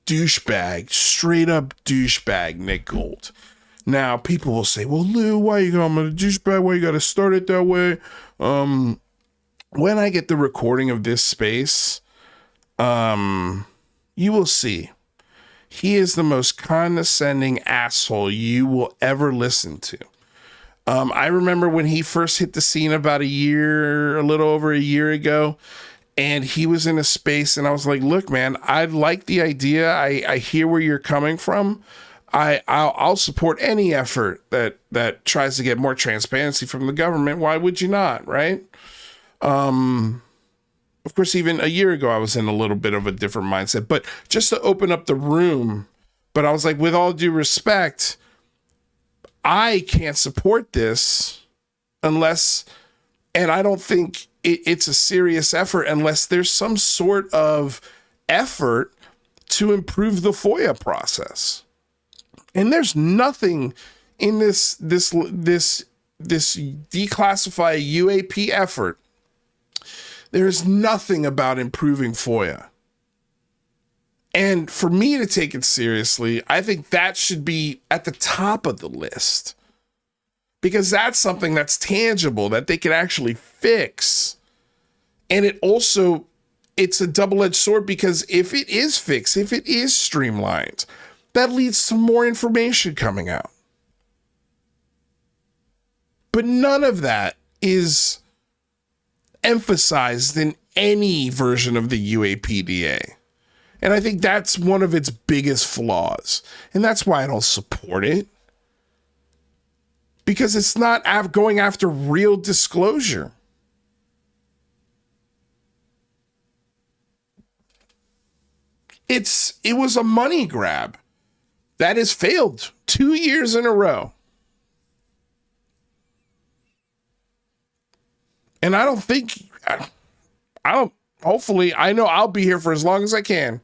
douchebag, straight up douchebag Nick Gold. Now, people will say, well, Lou, why you going to douchebag? Why you got to start it that way? When I get the recording of this space, you will see. He is the most condescending asshole you will ever listen to. I remember when he first hit the scene about a little over a year ago, and he was in a space and I was like, look, man, I like the idea. I hear where you're coming from. I'll support any effort that tries to get more transparency from the government. Why would you not? Right. Of course, even a year ago, I was in a little bit of a different mindset, but just to open up the room. But I was like, with all due respect, I can't support this unless, and I don't think it's a serious effort unless there's some sort of effort to improve the FOIA process. And there's nothing in this declassify UAP effort. There's nothing about improving FOIA. And for me to take it seriously, I think that should be at the top of the list. Because that's something that's tangible, that they can actually fix. And it's a double-edged sword, because if it is fixed, if it is streamlined, that leads to more information coming out. But none of that is emphasized in any version of the UAPDA. And I think that's one of its biggest flaws. And that's why I don't support it. Because it's not going after real disclosure. It was a money grab that has failed 2 years in a row. And I know I'll be here for as long as I can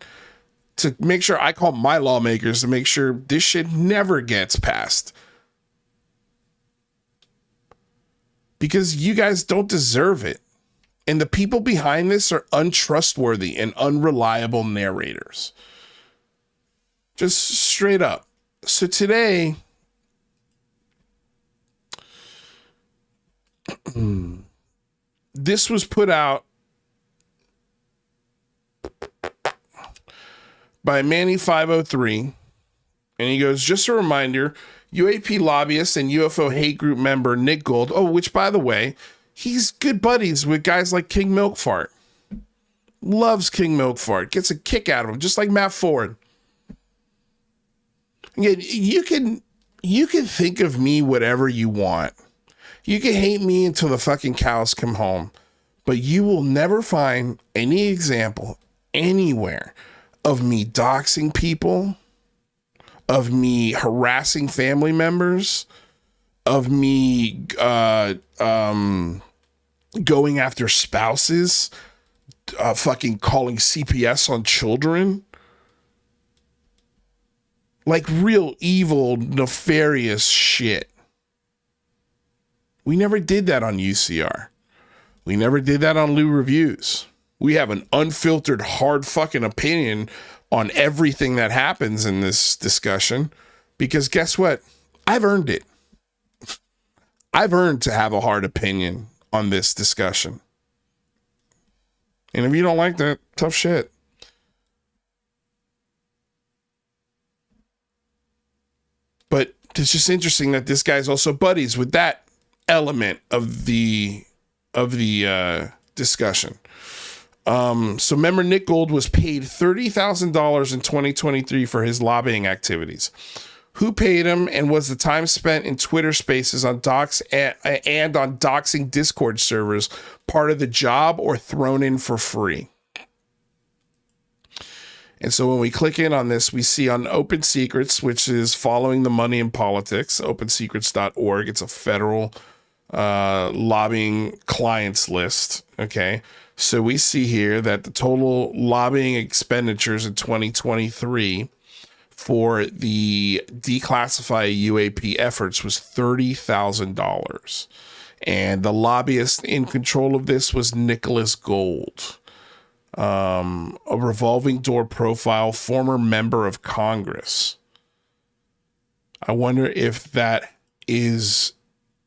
to make sure I call my lawmakers to make sure this shit never gets passed. Because you guys don't deserve it. And the people behind this are untrustworthy and unreliable narrators. Just straight up. So today, this was put out by Manny503, and he goes, just a reminder, UAP lobbyist and UFO hate group member Nick Gold, which, by the way, he's good buddies with guys like King Milkfart. Loves King Milkfart. Gets a kick out of him, just like Matt Ford. Again, you can think of me whatever you want. You can hate me until the fucking cows come home. But you will never find any example anywhere of me doxing people, of me harassing family members, of me going after spouses, fucking calling CPS on children. Like real evil, nefarious shit. We never did that on UCR. We never did that on Lou Reviews. We have an unfiltered, hard fucking opinion on everything that happens in this discussion. Because guess what? I've earned it. I've earned to have a hard opinion on this discussion. And if you don't like that, tough shit. But it's just interesting that this guy's also buddies with that element of the discussion. So remember, Nick Gold was paid $30,000 in 2023 for his lobbying activities. Who paid him, and was the time spent in Twitter Spaces on docs and on doxing Discord servers part of the job or thrown in for free? And so when we click in on this, we see on Open Secrets, which is following the money in politics, opensecrets.org. It's a federal lobbying clients list. Okay. So we see here that the total lobbying expenditures in 2023 for the declassify UAP efforts was $30,000. And the lobbyist in control of this was Nicholas Gold, a revolving door profile, former member of Congress. I wonder if that is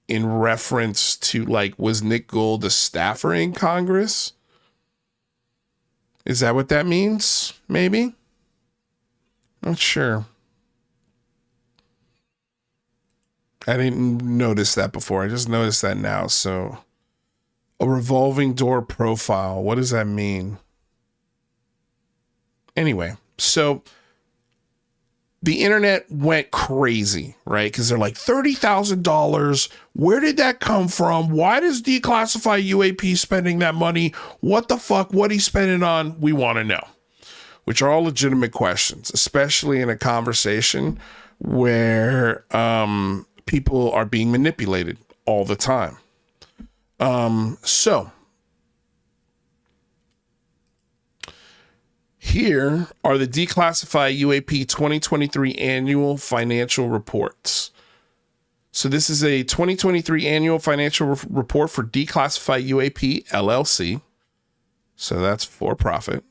in reference to, like, was Nick Gold a staffer in Congress? Is that what that means? Maybe? Not sure. I didn't notice that before. I just noticed that now. So, a revolving door profile. What does that mean? Anyway, so the internet went crazy, right? Because they're like, $30,000. Where did that come from? Why does Declassify UAP spending that money? What the fuck? What he's spending on? We want to know. Which are all legitimate questions, especially in a conversation where people are being manipulated all the time. So here are the Declassify UAP 2023 annual financial reports. So this is a 2023 annual financial report for Declassify UAP LLC. So that's for profit.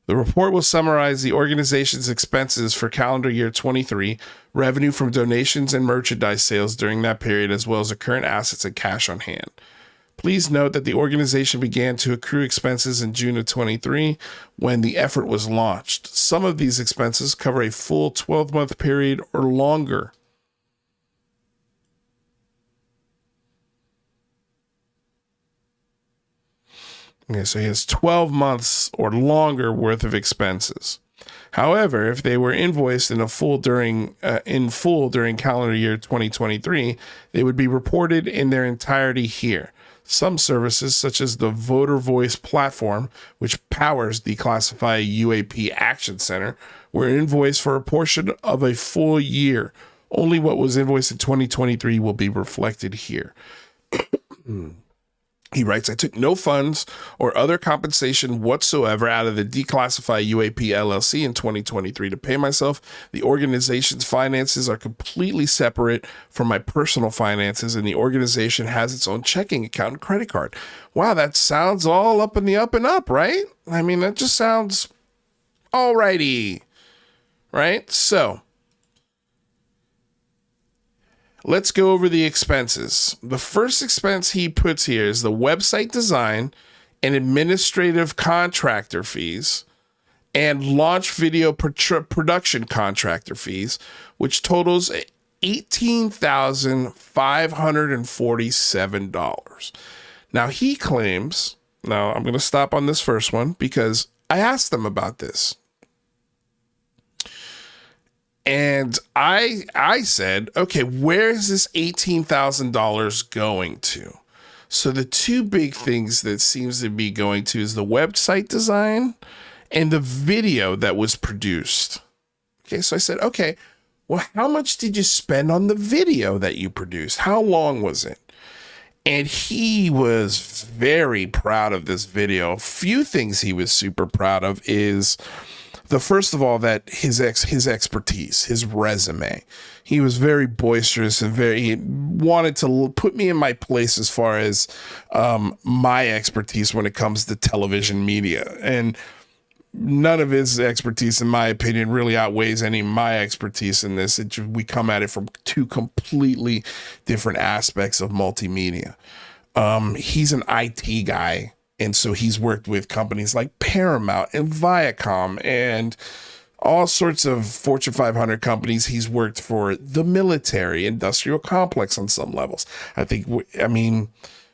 The report will summarize the organization's expenses for calendar year 23, revenue from donations and merchandise sales during that period, as well as the current assets and cash on hand. Please note that the organization began to accrue expenses in June of 23 when the effort was launched. Some of these expenses cover a full 12-month period or longer. Okay, so he has 12 months or longer worth of expenses. However, if they were invoiced in full during calendar year 2023, they would be reported in their entirety here. Some services, such as the Voter Voice platform, which powers the Declassify UAP Action Center, were invoiced for a portion of a full year. Only what was invoiced in 2023 will be reflected here. He writes, I took no funds or other compensation whatsoever out of the Declassify UAP LLC in 2023 to pay myself. The organization's finances are completely separate from my personal finances, and the organization has its own checking account and credit card. Wow, that sounds all up in the up and up, right? I mean, that just sounds alrighty, right? So let's go over the expenses. The first expense he puts here is the website design and administrative contractor fees and launch video production contractor fees, which totals $18,547. Now he claims, now I'm going to stop on this first one because I asked them about this. And I said, okay, where is this $18,000 going to? So the two big things that seems to be going to is the website design and the video that was produced. Okay, so I said, okay, well, how much did you spend on the video that you produced? How long was it? And he was very proud of this video. A few things he was super proud of is first of all, that his expertise, his resume. He was very boisterous and he wanted to put me in my place as far as my expertise when it comes to television media. And none of his expertise, in my opinion, really outweighs any of my expertise in this. We come at it from two completely different aspects of multimedia. He's an IT guy. And so he's worked with companies like Paramount and Viacom and all sorts of Fortune 500 companies. He's worked for the military, industrial complex on some levels. I mean,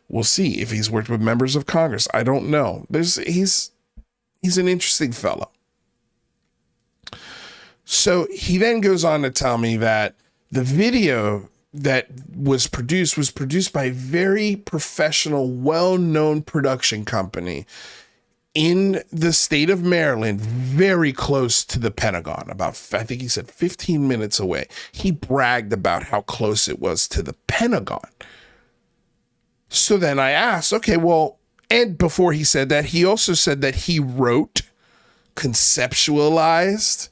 we'll see if he's worked with members of Congress. I don't know. He's an interesting fellow. So he then goes on to tell me that the video that was produced by a very professional, well-known production company in the state of Maryland, very close to the Pentagon, about, I think he said 15 minutes away. He bragged about how close it was to the Pentagon. So then I asked, okay, well, and before he said that, he also said that he wrote, conceptualized,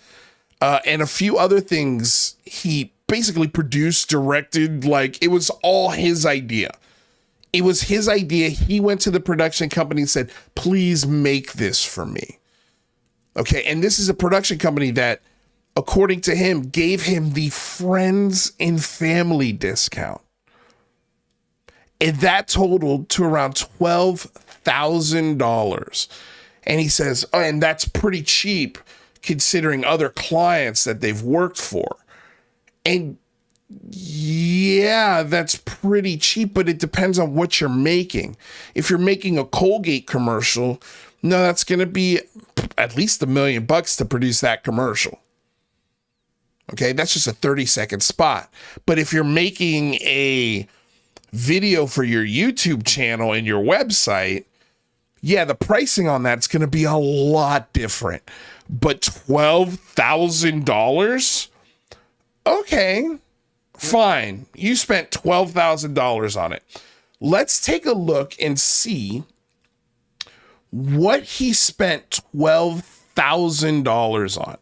and a few other things he basically produced, directed, like it was all his idea. It was his idea. He went to the production company and said, please make this for me. Okay. And this is a production company that, according to him, gave him the friends and family discount. And that totaled to around $12,000. And he says, oh, and that's pretty cheap considering other clients that they've worked for. And yeah, that's pretty cheap, but it depends on what you're making. If you're making a Colgate commercial, no, that's going to be at least $1 million to produce that commercial. Okay, that's just a 30-second spot. But if you're making a video for your YouTube channel and your website, yeah, the pricing on that's going to be a lot different. But $12,000? Okay, fine. You spent $12,000 on it. Let's take a look and see what he spent $12,000 on.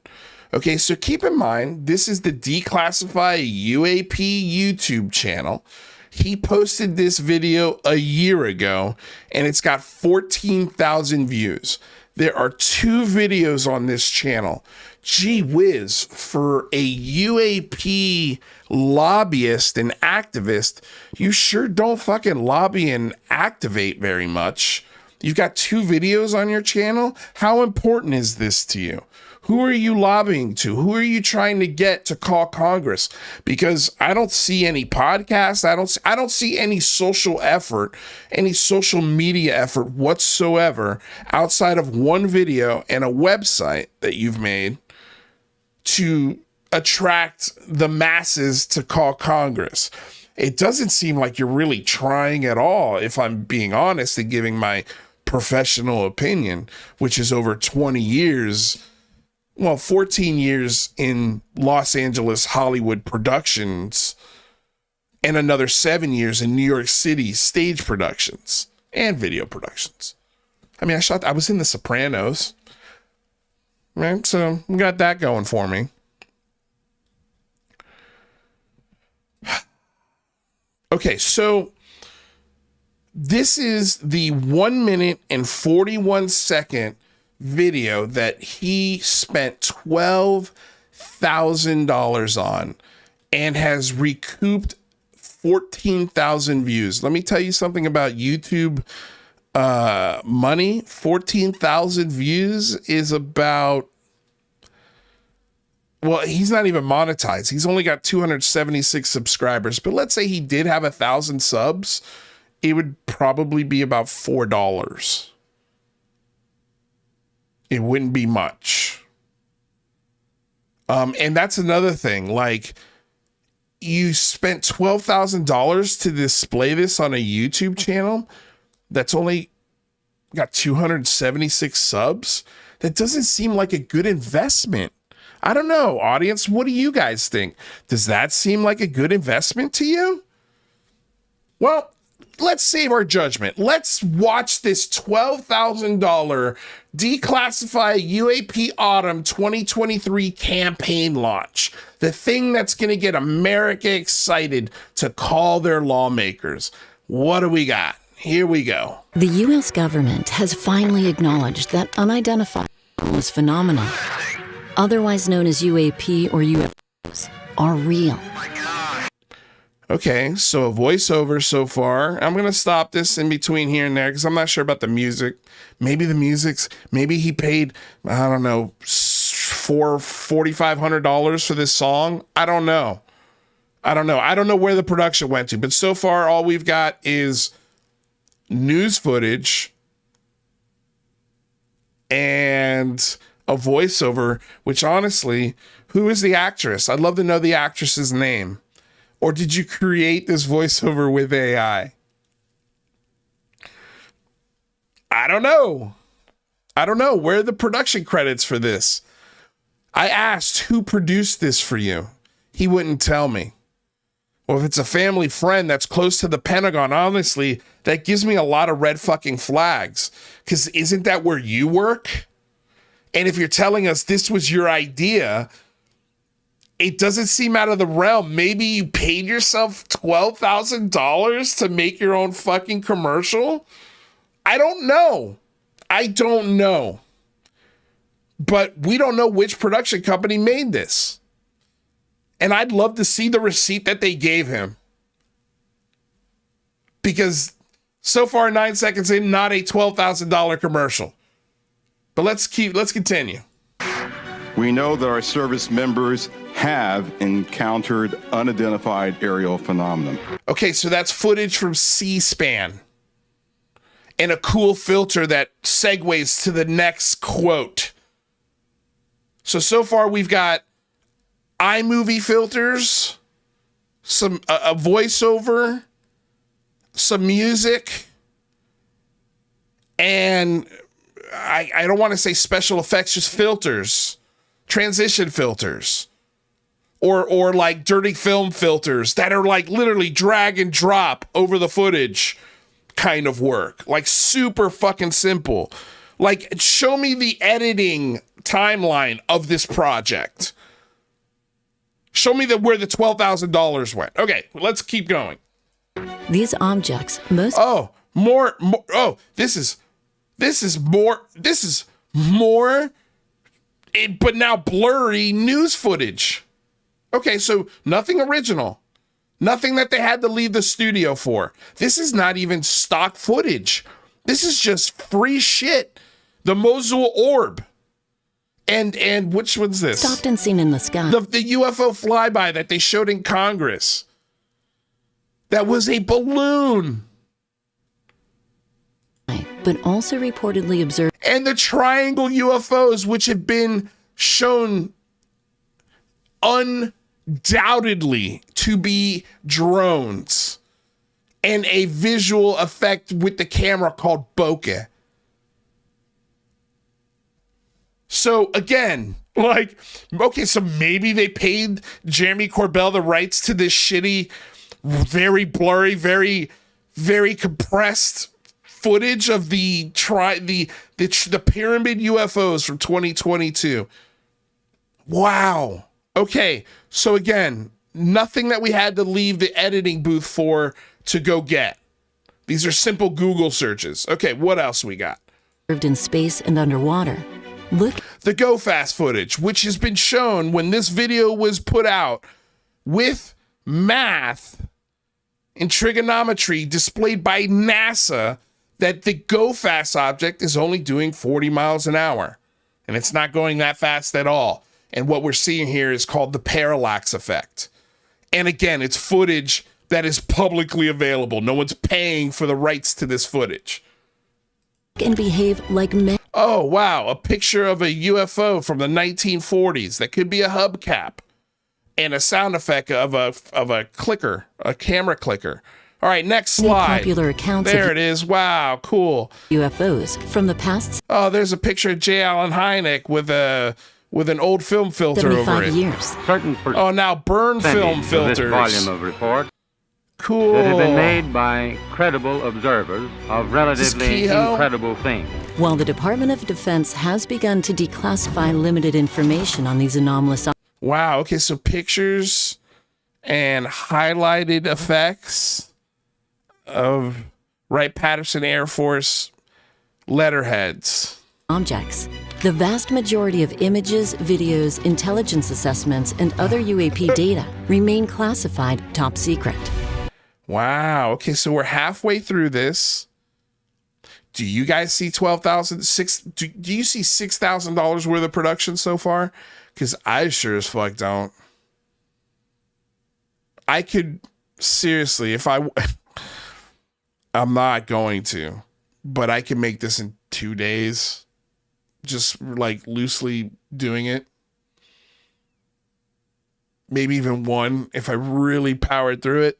Okay, so keep in mind, this is the Declassify UAP YouTube channel. He posted this video a year ago, and it's got 14,000 views. There are 2 videos on this channel. Gee whiz, for a UAP lobbyist and activist, you sure don't fucking lobby and activate very much. You've got 2 videos on your channel? How important is this to you? Who are you lobbying to? Who are you trying to get to call Congress? Because I don't see any podcasts. I don't see any social effort, any social media effort whatsoever outside of one video and a website that you've made to attract the masses to call Congress. It doesn't seem like you're really trying at all, if I'm being honest and giving my professional opinion, which is over 20 years. Well, 14 years in Los Angeles Hollywood productions and another 7 years in New York City stage productions and video productions. I mean, I was in The Sopranos, right? So we got that going for me. Okay, so this is the 1 minute and 41 second video that he spent $12,000 on and has recouped 14,000 views. Let me tell you something about YouTube money. 14,000 views is about, well, he's not even monetized. He's only got 276 subscribers, but let's say he did have 1,000 subs, it would probably be about $4. It wouldn't be much. And that's another thing. Like, you spent $12,000 to display this on a YouTube channel that's only got 276 subs. That doesn't seem like a good investment. I don't know, audience. What do you guys think? Does that seem like a good investment to you? Well, let's save our judgment. Let's watch this $12,000 Declassify UAP Autumn 2023 campaign launch. The thing that's going to get America excited to call their lawmakers. What do we got? Here we go. The U.S. government has finally acknowledged that unidentified phenomena, otherwise known as UAP or UFOs, are real. Okay, so a voiceover so far. I'm going to stop this in between here and there because I'm not sure about the music. Maybe he paid, I don't know, $4,500 for this song. I don't know. I don't know where the production went to, but so far all we've got is news footage and a voiceover, which honestly, who is the actress? I'd love to know the actress's name. Or did you create this voiceover with AI? I don't know. I don't know. Where are the production credits for this? I asked who produced this for you. He wouldn't tell me. Well, if it's a family friend that's close to the Pentagon, honestly, that gives me a lot of red fucking flags. Because isn't that where you work? And if you're telling us this was your idea, it doesn't seem out of the realm. Maybe you paid yourself $12,000 to make your own fucking commercial? I don't know. But we don't know which production company made this. And I'd love to see the receipt that they gave him. Because so far, 9 seconds in, not a $12,000 commercial. But let's continue. We know that our service members have encountered unidentified aerial phenomenon. Okay, so that's footage from C-SPAN. And a cool filter that segues to the next quote. So far we've got iMovie filters, some a voiceover, some music, and I don't want to say special effects, just filters, transition filters, or like dirty film filters that are like literally drag and drop over the footage kind of work, like super fucking simple. Like, show me the editing timeline of this project. Show me where the $12,000 went. Okay, let's keep going. These objects, most more. Oh, this is more, but now blurry news footage. Okay, so nothing original. Nothing that they had to leave the studio for. This is not even stock footage. This is just free shit. The Mosul Orb. And which one's this? often seen in the sky. The UFO flyby that they showed in Congress. That was a balloon. But also reportedly observed. And the triangle UFOs, which have been shown undoubtedly to be drones. And a visual effect with the camera called bokeh. So again, like, okay, so maybe they paid Jeremy Corbell the rights to this shitty, very blurry, very, very compressed footage of the pyramid UFOs from 2022. Wow. Okay, so again, nothing that we had to leave the editing booth for to go get. These are simple Google searches. Okay, what else we got? In space and underwater. Look. The Go Fast footage, which has been shown when this video was put out with math and trigonometry displayed by NASA, that the Go Fast object is only doing 40 miles an hour. And it's not going that fast at all. And what we're seeing here is called the parallax effect. And again, it's footage that is publicly available. No one's paying for the rights to this footage. And behave like men. Oh, wow. A picture of a UFO from the 1940s that could be a hubcap and a sound effect of a clicker, a camera clicker. All right, next slide. Popular accounts there of it is. Wow, cool. UFOs from the past. Oh, there's a picture of J. Allen Hynek with an old film filter over it. Years. Oh, now burn film filters. This volume of report cool. that have been made by credible observers of relatively incredible things. While the Department of Defense has begun to declassify limited information on these anomalous objects. Wow, okay, so pictures and highlighted effects of Wright-Patterson Air Force letterheads. The vast majority of images, videos, intelligence assessments, and other UAP data remain classified top secret. Wow, okay, so we're halfway through this. Do you guys see $12,000? Do you see $6,000 worth of production so far? Because I sure as fuck don't. I could, seriously, I'm not going to, but I can make this in 2 days. Just like loosely doing it. Maybe even one if I really powered through it.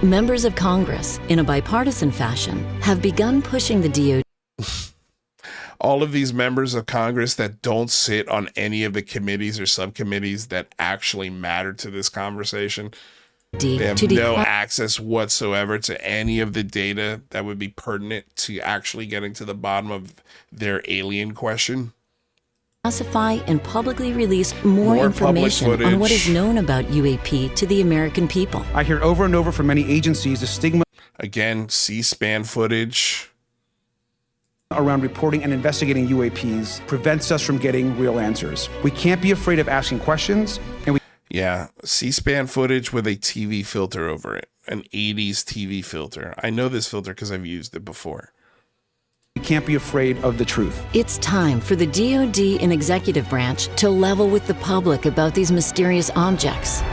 Members of Congress, in a bipartisan fashion, have begun pushing the DOD All of these members of Congress that don't sit on any of the committees or subcommittees that actually matter to this conversation. They have no access whatsoever to any of the data that would be pertinent to actually getting to the bottom of their alien question. classify and publicly release more information on what is known about UAP to the American people. I hear over and over from many agencies the stigma Again, C-SPAN footage around reporting and investigating UAPs prevents us from getting real answers. We can't be afraid of asking questions, and Yeah, C-SPAN footage with a TV filter over it, an 80s TV filter. I know this filter because I've used it before. we can't be afraid of the truth. It's time for the DOD and executive branch to level with the public about these mysterious objects.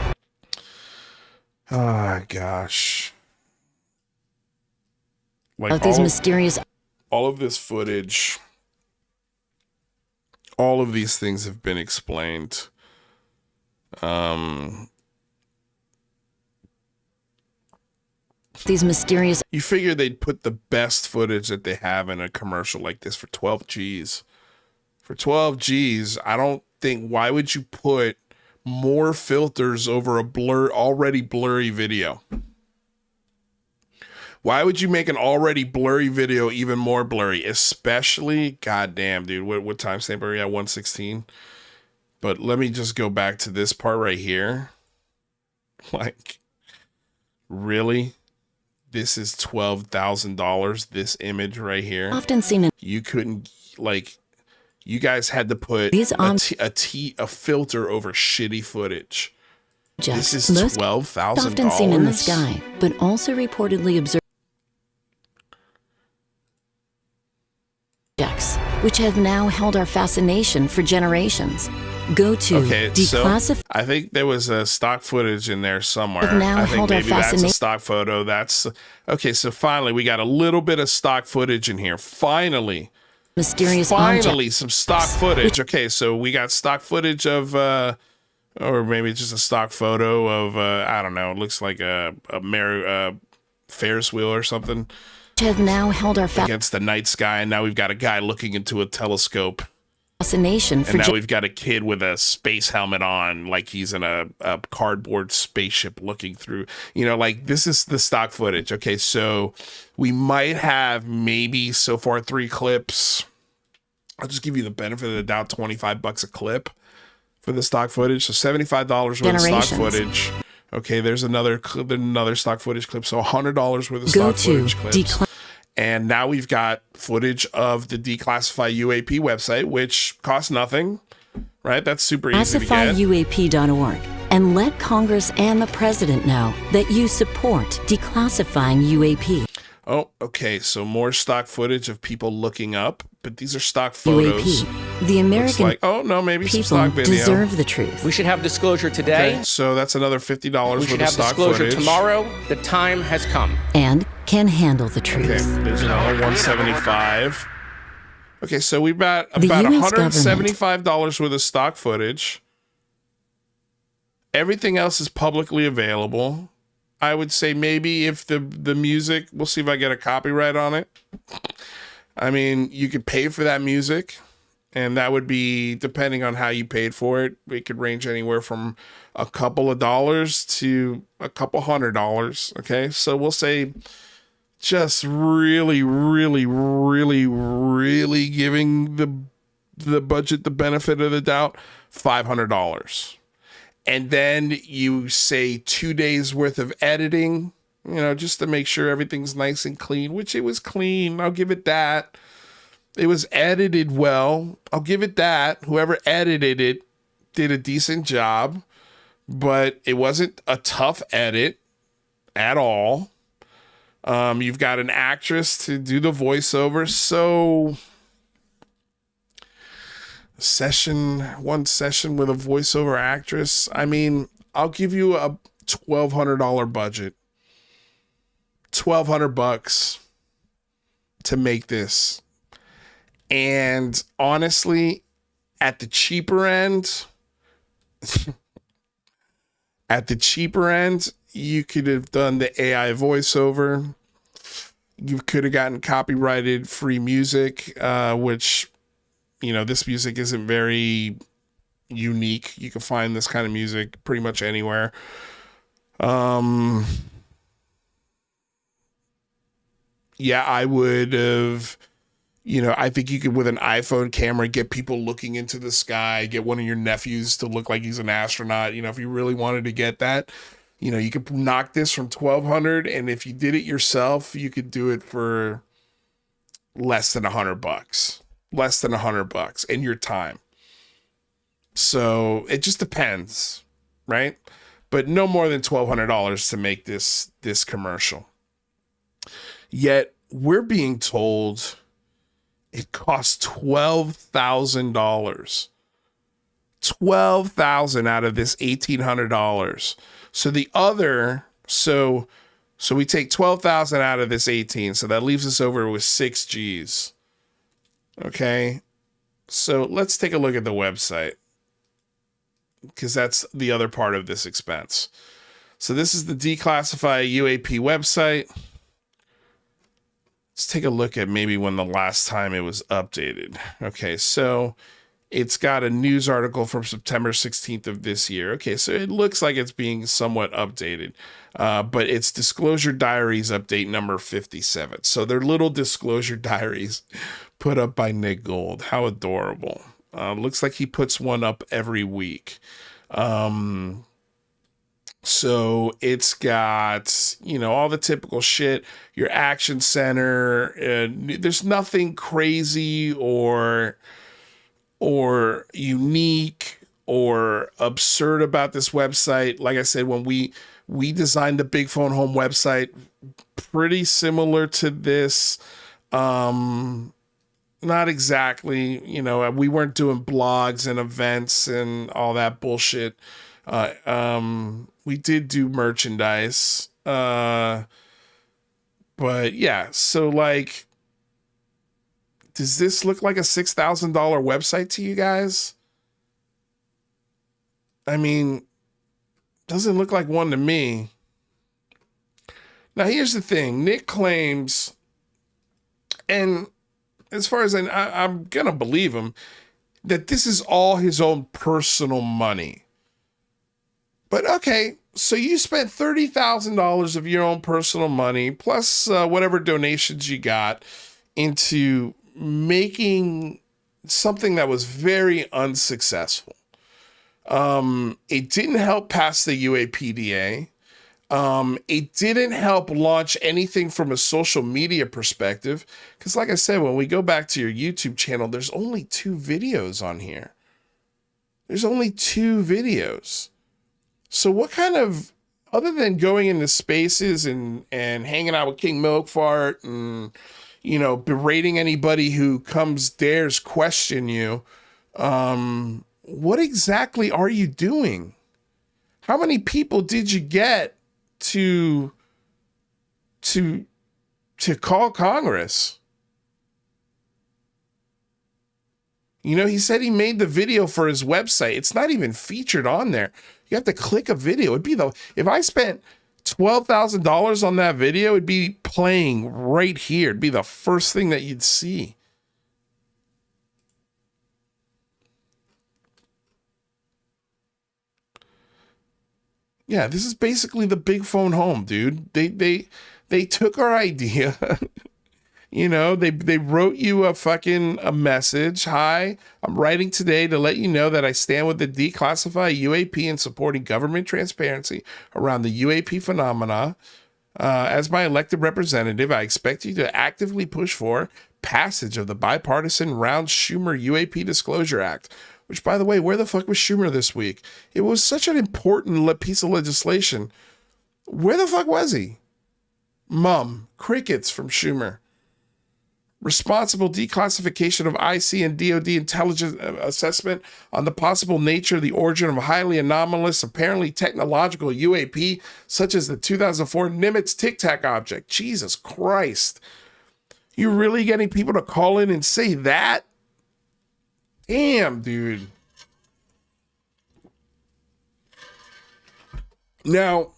Oh, gosh. Like About these mysterious all of this footage, all of these things have been explained. these mysterious You figure they'd put the best footage that they have in a commercial like this for 12 G's. For 12 G's, I don't think, why would you put more filters over a already blurry video? Why would you make an already blurry video even more blurry? Especially, goddamn, dude, what timestamp are we at? 116. But let me just go back to this part right here. Like, really? This is $12,000. This image right here. often seen in You couldn't, like, you guys had to put These a filter over shitty footage. objects, This is $12,000. often seen in the sky, but also reportedly observed objects, which have now held our fascination for generations. Go to Okay, so declassify. I think there was a stock footage in there somewhere. Have now I think held our maybe that's a fascination. stock photo. That's okay. So finally, we got a little bit of stock footage in here. Finally, Mysterious finally, objects. some stock footage. Okay, so we got stock footage of, or maybe just a stock photo of, I don't know. It looks like a Ferris wheel or something Have now held our against the night sky, and now we've got a guy looking into a telescope. fascination for And now we've got a kid with a space helmet on, like he's in a cardboard spaceship looking through, you know, like this is the stock footage. Okay, so we might have maybe so far 3 clips. I'll just give you the benefit of the doubt, $25 a clip for the stock footage. So $75 worth of stock footage. Okay, there's another stock footage clip. So $100 worth of Go stock to footage clips. And now we've got footage of the Declassify UAP website, which costs nothing, right? That's super easy to get. classifyuap.org and let Congress and the President know that you support declassifying UAP. Oh, okay. So more stock footage of people looking up, but these are stock photos. UAP. The American Looks like, oh no, maybe some people stock video. deserve the truth. We should have disclosure today. Okay, so that's another $50 We worth should of have stock disclosure footage. tomorrow. The time has come. And can handle the Okay, truth. there's another 175. Okay, so we've got The about US $175 worth of stock footage. Everything else is publicly available. I would say maybe if the music, we'll see if I get a copyright on it. I mean, you could pay for that music, and that would be, depending on how you paid for it, it could range anywhere from a couple of dollars to a couple $100. Okay, so we'll say just really, really, really, really giving the budget the benefit of the doubt, $500. And then you say 2 days worth of editing, you know, just to make sure everything's nice and clean, which it was clean. I'll give it that. It was edited well. I'll give it that. Whoever edited it did a decent job, but it wasn't a tough edit at all. You've got an actress to do the voiceover. So one session with a voiceover actress. I mean, I'll give you a $1,200 budget. $1,200 to make this. And honestly, at the cheaper end, you could have done the AI voiceover. You could have gotten copyrighted free music, which, you know, this music isn't very unique. You can find this kind of music pretty much anywhere. Yeah, I would have, you know, I think you could, with an iPhone camera, get people looking into the sky, get one of your nephews to look like he's an astronaut. You know, if you really wanted to get that, you know, you could knock this from 1,200. And if you did it yourself, you could do it for less than $100, less than $100 in your time. So it just depends, right? But no more than $1,200 to make this commercial. Yet we're being told it costs $12,000. $12,000 out of this $1,800. So the other, so we take 12,000 out of this 18, so that leaves us over with 6 G's. Okay, so let's take a look at the website, because that's the other part of this expense. So this is the Declassify UAP website. Let's take a look at maybe when the last time it was updated. Okay, so it's got a news article from September 16th of this year. Okay, so it looks like it's being somewhat updated, but it's Disclosure Diaries update number 57. So they're little disclosure diaries put up by Nick Gold. How adorable. Looks like he puts one up every week. So it's got, you know, all the typical shit, your action center. There's nothing crazy or unique or absurd about this website. Like I said, when we designed the Big Phone Home website, pretty similar to this. Not exactly, you know, we weren't doing blogs and events and all that bullshit. We did do merchandise. But yeah, so like, does this look like a $6,000 website to you guys? I mean, doesn't look like one to me. Now, here's the thing. Nick claims, and as far as I'm going to believe him, that this is all his own personal money. But okay, so you spent $30,000 of your own personal money, plus whatever donations you got, into making something that was very unsuccessful. It didn't help pass the UAPDA. It didn't help launch anything from a social media perspective. Because like I said, when we go back to your YouTube channel, there's only 2 videos on here. There's only 2 videos. So what kind of, other than going into spaces and hanging out with King Milkfart and, you know, berating anybody who dares question you, what exactly are you doing? How many people did you get to call Congress? You know, he said he made the video for his website. It's not even featured on there. You have to click a video. If I spent $12,000 on that video, it'd be playing right here. It'd be the first thing that you'd see. Yeah, this is basically the Big Phone Home, dude. They took our idea. You know, they wrote you a message. Hi, I'm writing today to let you know that I stand with the Declassify UAP in supporting government transparency around the UAP phenomena. As my elected representative, I expect you to actively push for passage of the bipartisan Round Schumer UAP Disclosure Act, which, by the way, where the fuck was Schumer this week? It was such an important piece of legislation. Where the fuck was he? Crickets from Schumer. Responsible declassification of IC and DOD intelligence assessment on the possible nature, the origin of highly anomalous, apparently technological UAP, such as the 2004 Nimitz Tic Tac object. Jesus Christ. You really getting people to call in and say that? Damn, dude. Now,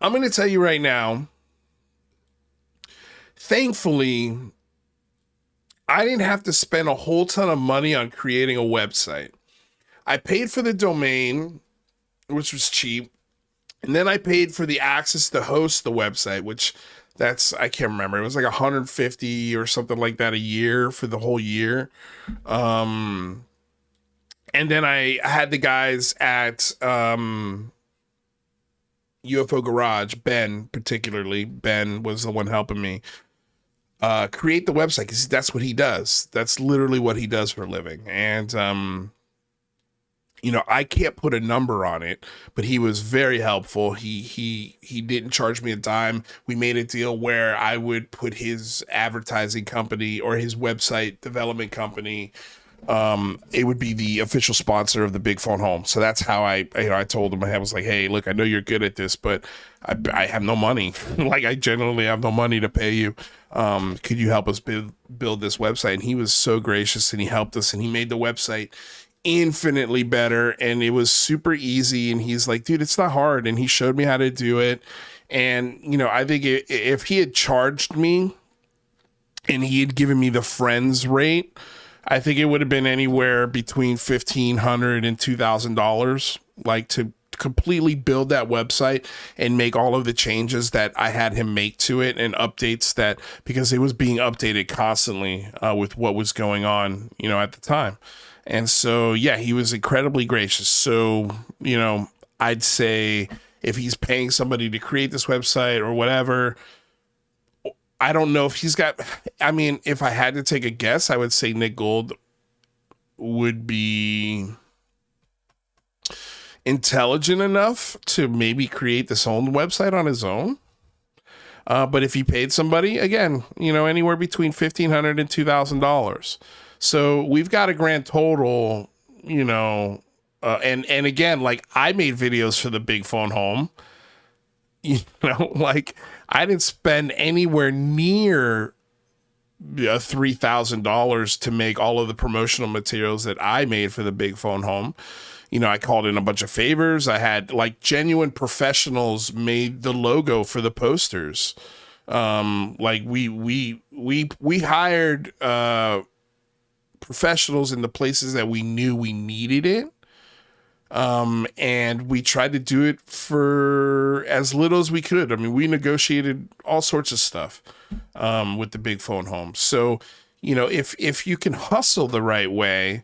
I'm going to tell you right now, thankfully, I didn't have to spend a whole ton of money on creating a website. I paid for the domain, which was cheap. And then I paid for the access to host the website, which I can't remember. It was like $150 or something like that a year for the whole year. And then I had the guys at UFO Garage, Ben particularly. Ben was the one helping me create the website, because that's what he does. That's literally what he does for a living. And I can't put a number on it, but he was very helpful. He didn't charge me a dime. We made a deal where I would put his advertising company or his website development company. It would be the official sponsor of the Big Phone Home. So that's how I told him. I was like, hey, look, I know you're good at this, but I have no money. Like, I genuinely have no money to pay you. Could you help us build this website? And he was so gracious, and he helped us, and he made the website infinitely better, and it was super easy. And he's like, dude, it's not hard. And he showed me how to do it. And I think if he had charged me and he had given me the friends rate, I think it would have been anywhere between $1,500 and $2,000, like, to completely build that website and make all of the changes that I had him make to it, and updates because it was being updated constantly with what was going on, at the time. And so, yeah, he was incredibly gracious. So, I'd say if he's paying somebody to create this website or whatever, I don't know if he's got, if I had to take a guess, I would say Nick Gold would be intelligent enough to maybe create this own website on his own. But if he paid somebody, again, anywhere between $1,500 and $2,000. So we've got a grand total, and again, like, I made videos for the Big Phone Home, like, I didn't spend anywhere near $3,000 to make all of the promotional materials that I made for the Big Phone Home. I called in a bunch of favors. I had, like, genuine professionals made the logo for the posters. Like, we hired professionals in the places that we knew we needed it. And we tried to do it for as little as we could. We negotiated all sorts of stuff with the Big Phone Home. So, if you can hustle the right way,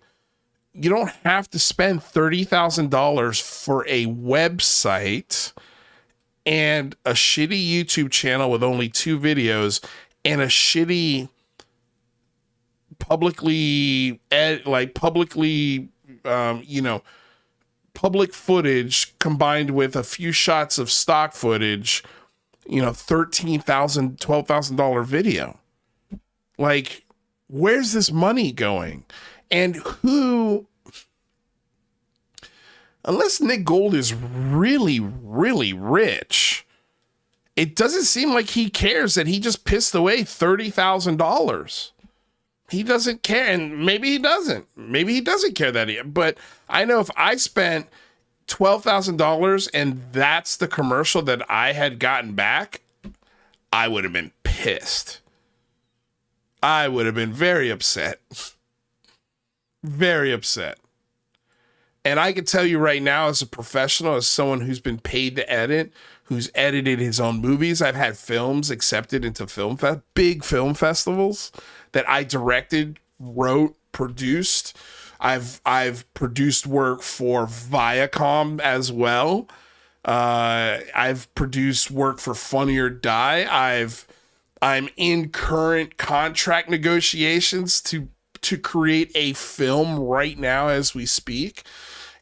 you don't have to spend $30,000 for a website and a shitty YouTube channel with only 2 videos and a shitty public footage combined with a few shots of stock footage, $13,000, $12,000 video. Like, where's this money going? And who, unless Nick Gold is really, really rich, it doesn't seem like he cares that he just pissed away $30,000. He doesn't care, and maybe he doesn't. Maybe he doesn't care but I know if I spent $12,000 and that's the commercial that I had gotten back, I would have been pissed. I would have been very upset. Very upset. And I can tell you right now, as a professional, as someone who's been paid to edit, who's edited his own movies, I've had films accepted into big film festivals that I directed, wrote, produced. I've produced work for Viacom as well. I've produced work for Funny or Die. I'm in current contract negotiations to create a film right now as we speak.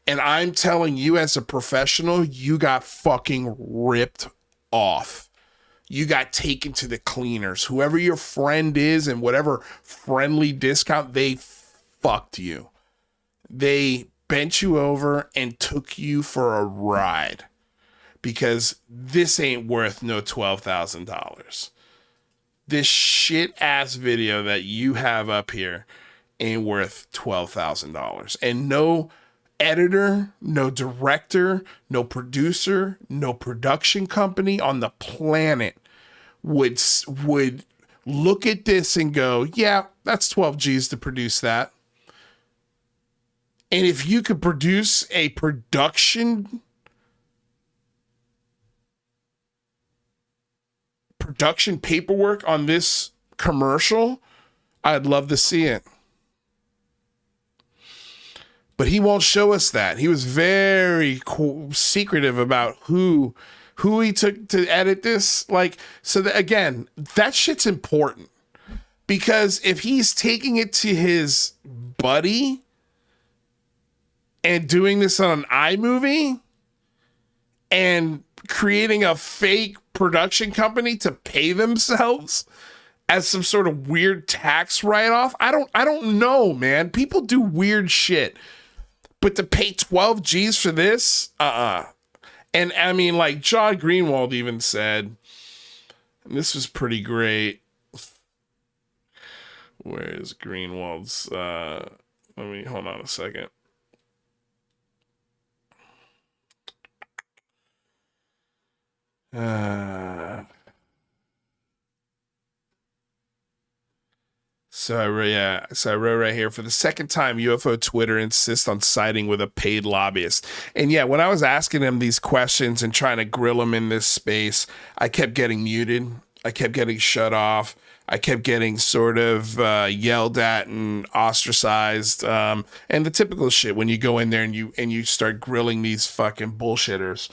And I'm telling you, as a professional, you got fucking ripped off. You got taken to the cleaners. Whoever your friend is and whatever friendly discount, they fucked you. They bent you over and took you for a ride, because this ain't worth no $12,000. This shit ass video that you have up here ain't worth $12,000. And no, editor, no director, no producer, no production company on the planet would look at this and go, yeah, that's 12 G's to produce that. And if you could produce a production paperwork on this commercial, I'd love to see it. But he won't show us that. He was very secretive about who he took to edit this. Like, so that, again, that shit's important. Because if he's taking it to his buddy and doing this on an iMovie and creating a fake production company to pay themselves as some sort of weird tax write-off, I don't know, man. People do weird shit. But to pay 12 G's for this, And I mean, like John Greenwald even said, and this was pretty great. Where is Greenwald's? Let me hold on a second. So I wrote right here, for the second time, UFO Twitter insists on siding with a paid lobbyist. And yeah, when I was asking him these questions and trying to grill him in this space, I kept getting muted. I kept getting shut off. I kept getting sort of yelled at and ostracized. And the typical shit when you go in there and you start grilling these fucking bullshitters.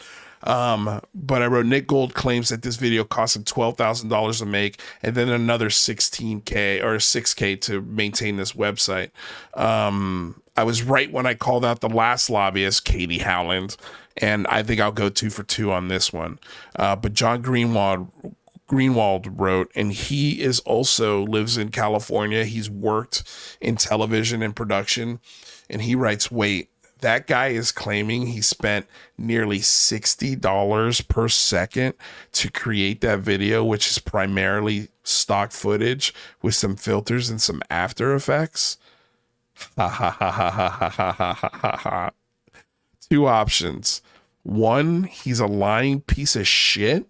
But I wrote, Nick Gold claims that this video cost him $12,000 to make and then another $16K or $6K to maintain this website. I was right when I called out the last lobbyist, Katie Howland, and I think I'll go 2 for 2 on this one. But John Greenwald wrote, and he is also lives in California. He's worked in television and production, and he writes, wait, that guy is claiming he spent nearly $60 per second to create that video, which is primarily stock footage with some filters and some After Effects. Ha ha ha ha ha ha ha ha ha. 2 options. 1, he's a lying piece of shit,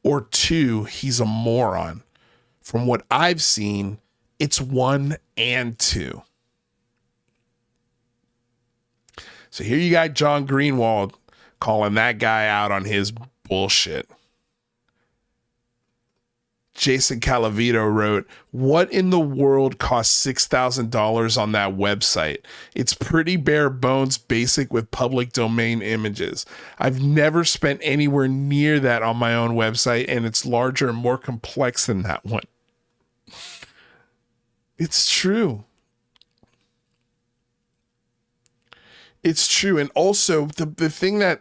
or 2, he's a moron. From what I've seen, it's 1 and 2. So here you got John Greenwald calling that guy out on his bullshit. Jason Calavito wrote, what in the world costs $6,000 on that website? It's pretty bare bones basic with public domain images. I've never spent anywhere near that on my own website, and it's larger and more complex than that one. It's true. It's true. And also the thing that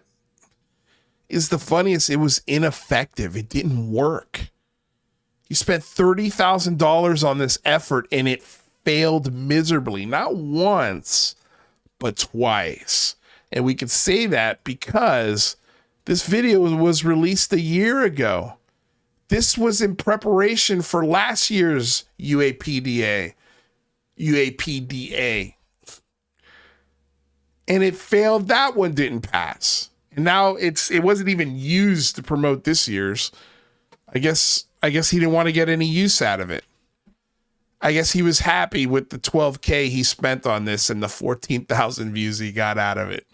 is the funniest, it was ineffective. It didn't work. You spent $30,000 on this effort and it failed miserably. Not once, but twice. And we could say that because this video was released a year ago. This was in preparation for last year's UAPDA. And it failed. That one didn't pass. And now it wasn't even used to promote this year's. I guess he didn't want to get any use out of it. I guess he was happy with the $12K he spent on this and the 14,000 views he got out of it.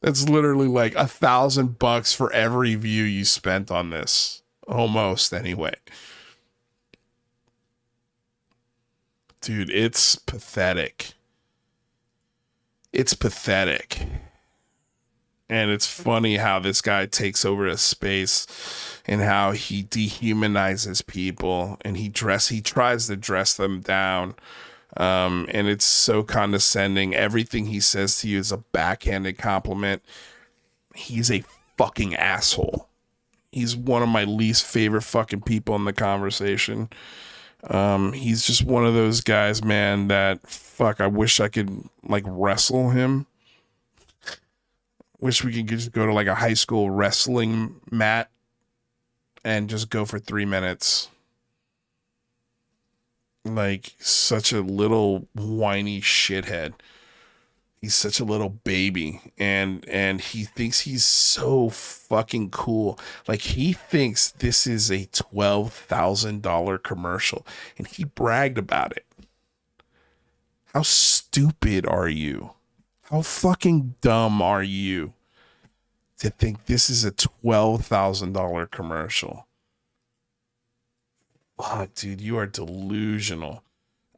That's literally like $1,000 for every view you spent on this. Almost, anyway. Dude, it's pathetic. It's pathetic. And it's funny how this guy takes over a space and how he dehumanizes people and he tries to dress them down. And it's so condescending. Everything he says to you is a backhanded compliment. He's a fucking asshole. He's one of my least favorite fucking people in the conversation. He's just one of those guys, man, that fuck, I wish I could like wrestle him. Wish we could just go to like a high school wrestling mat and just go for 3 minutes. Like such a little whiny shithead. He's such a little baby, and he thinks he's so fucking cool. Like, he thinks this is a $12,000 commercial, and he bragged about it. How stupid are you? How fucking dumb are you to think this is a $12,000 commercial? Fuck, dude, you are delusional.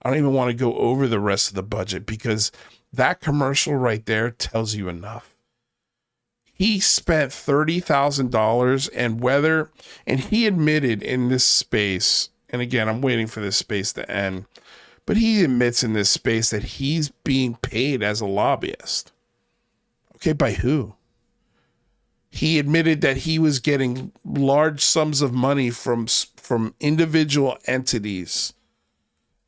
I don't even want to go over the rest of the budget, because that commercial right there tells you enough. He spent $30,000, and he admitted in this space, and again, I'm waiting for this space to end, but he admits in this space that he's being paid as a lobbyist. Okay, by who? He admitted that he was getting large sums of money from individual entities.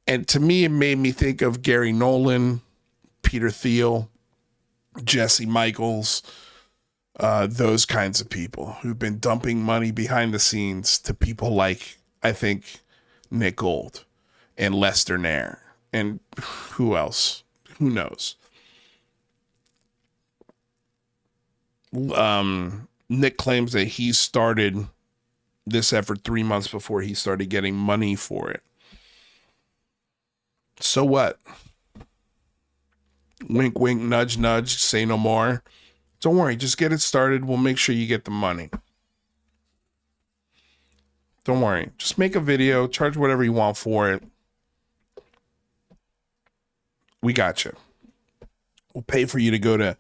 And to me, it made me think of Gary Nolan, Peter Thiel, Jesse Michaels, those kinds of people who've been dumping money behind the scenes to people like, I think, Nick Gold and Lester Nair, and who else? Who knows? Nick claims that he started this effort 3 months before he started getting money for it. So what? Wink, wink, nudge, nudge, say no more. Don't worry, just get it started. We'll make sure you get the money. Don't worry. Just make a video, charge whatever you want for it. We got you. We'll pay for you to go to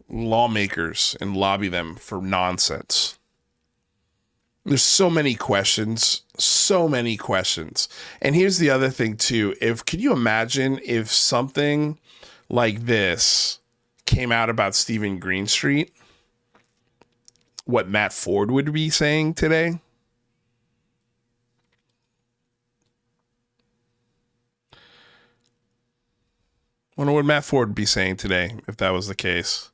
lawmakers and lobby them for nonsense. There's so many questions. And here's the other thing too. Can you imagine if something like this came out about Stephen Greenstreet, what Matt Ford would be saying today? Wonder what Matt Ford would be saying today if that was the case.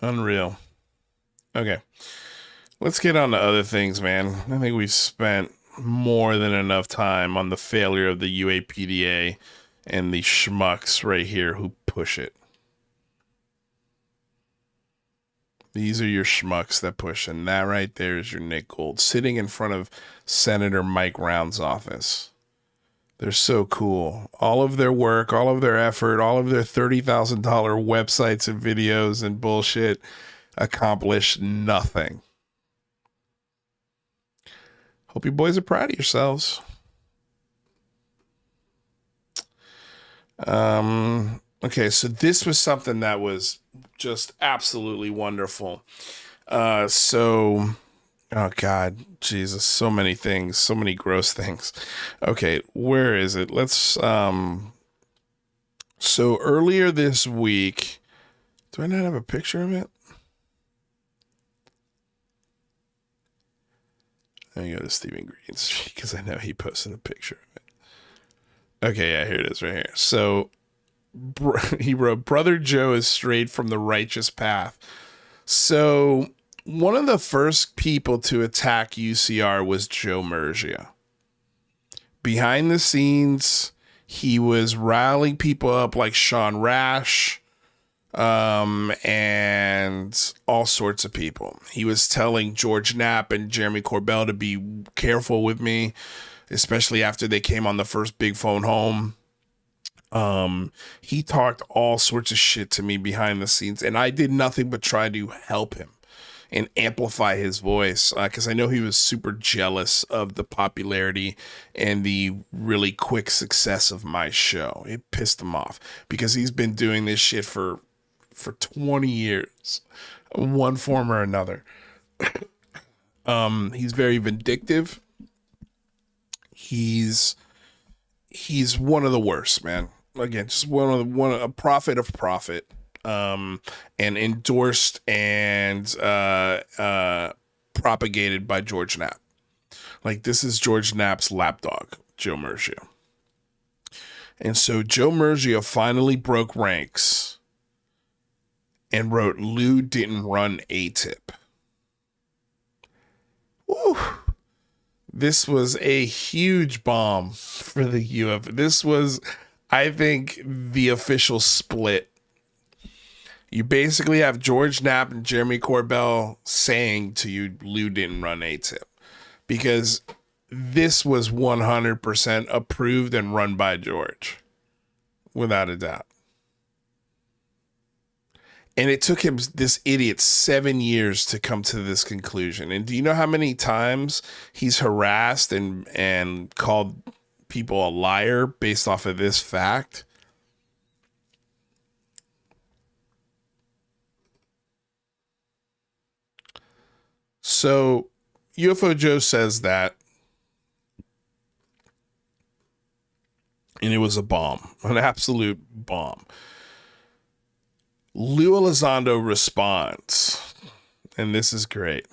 Unreal. Okay. Let's get on to other things, man. I think we've spent more than enough time on the failure of the UAPDA and the schmucks right here who push it. These are your schmucks that push, and that right there is your Nick Gold sitting in front of Senator Mike Round's office. They're so cool. All of their work, all of their effort, all of their $30,000 websites and videos and bullshit accomplished nothing. Hope you boys are proud of yourselves. Okay, so this was something that was just absolutely wonderful. Oh God, Jesus, so many things, so many gross things. Okay, where is it? Let's, so earlier this week, do I not have a picture of it? Let me go to Stephen Green's because I know he posted a picture of it. Okay, yeah, here it is right here. So he wrote, Brother Joe is strayed from the righteous path. So one of the first people to attack UCR was Joe Mergia. Behind the scenes, he was rallying people up like Sean Rash, and all sorts of people. He was telling George Knapp and Jeremy Corbell to be careful with me, especially after they came on the first Big Phone Home. He talked all sorts of shit to me behind the scenes, and I did nothing but try to help him and amplify his voice, because I know he was super jealous of the popularity and the really quick success of my show. It pissed him off because he's been doing this shit for 20 years, one form or another. He's very vindictive. He's one of the worst, man. Again, just a prophet of profit. And endorsed and propagated by George Knapp. Like, this is George Knapp's lapdog, Joe Mergia. And so Joe Mergia finally broke ranks and wrote, Lou didn't run ATIP. Woo. This was a huge bomb for the UFO. This was, I think, the official split. You basically have George Knapp and Jeremy Corbell saying to you, Lou didn't run ATIP. Because this was 100% approved and run by George. Without a doubt. And it took him, this idiot, 7 years to come to this conclusion. And do you know how many times he's harassed and called people a liar based off of this fact? So UFO Joe says that, and it was a bomb, an absolute bomb. Lou Elizondo responds, and this is great.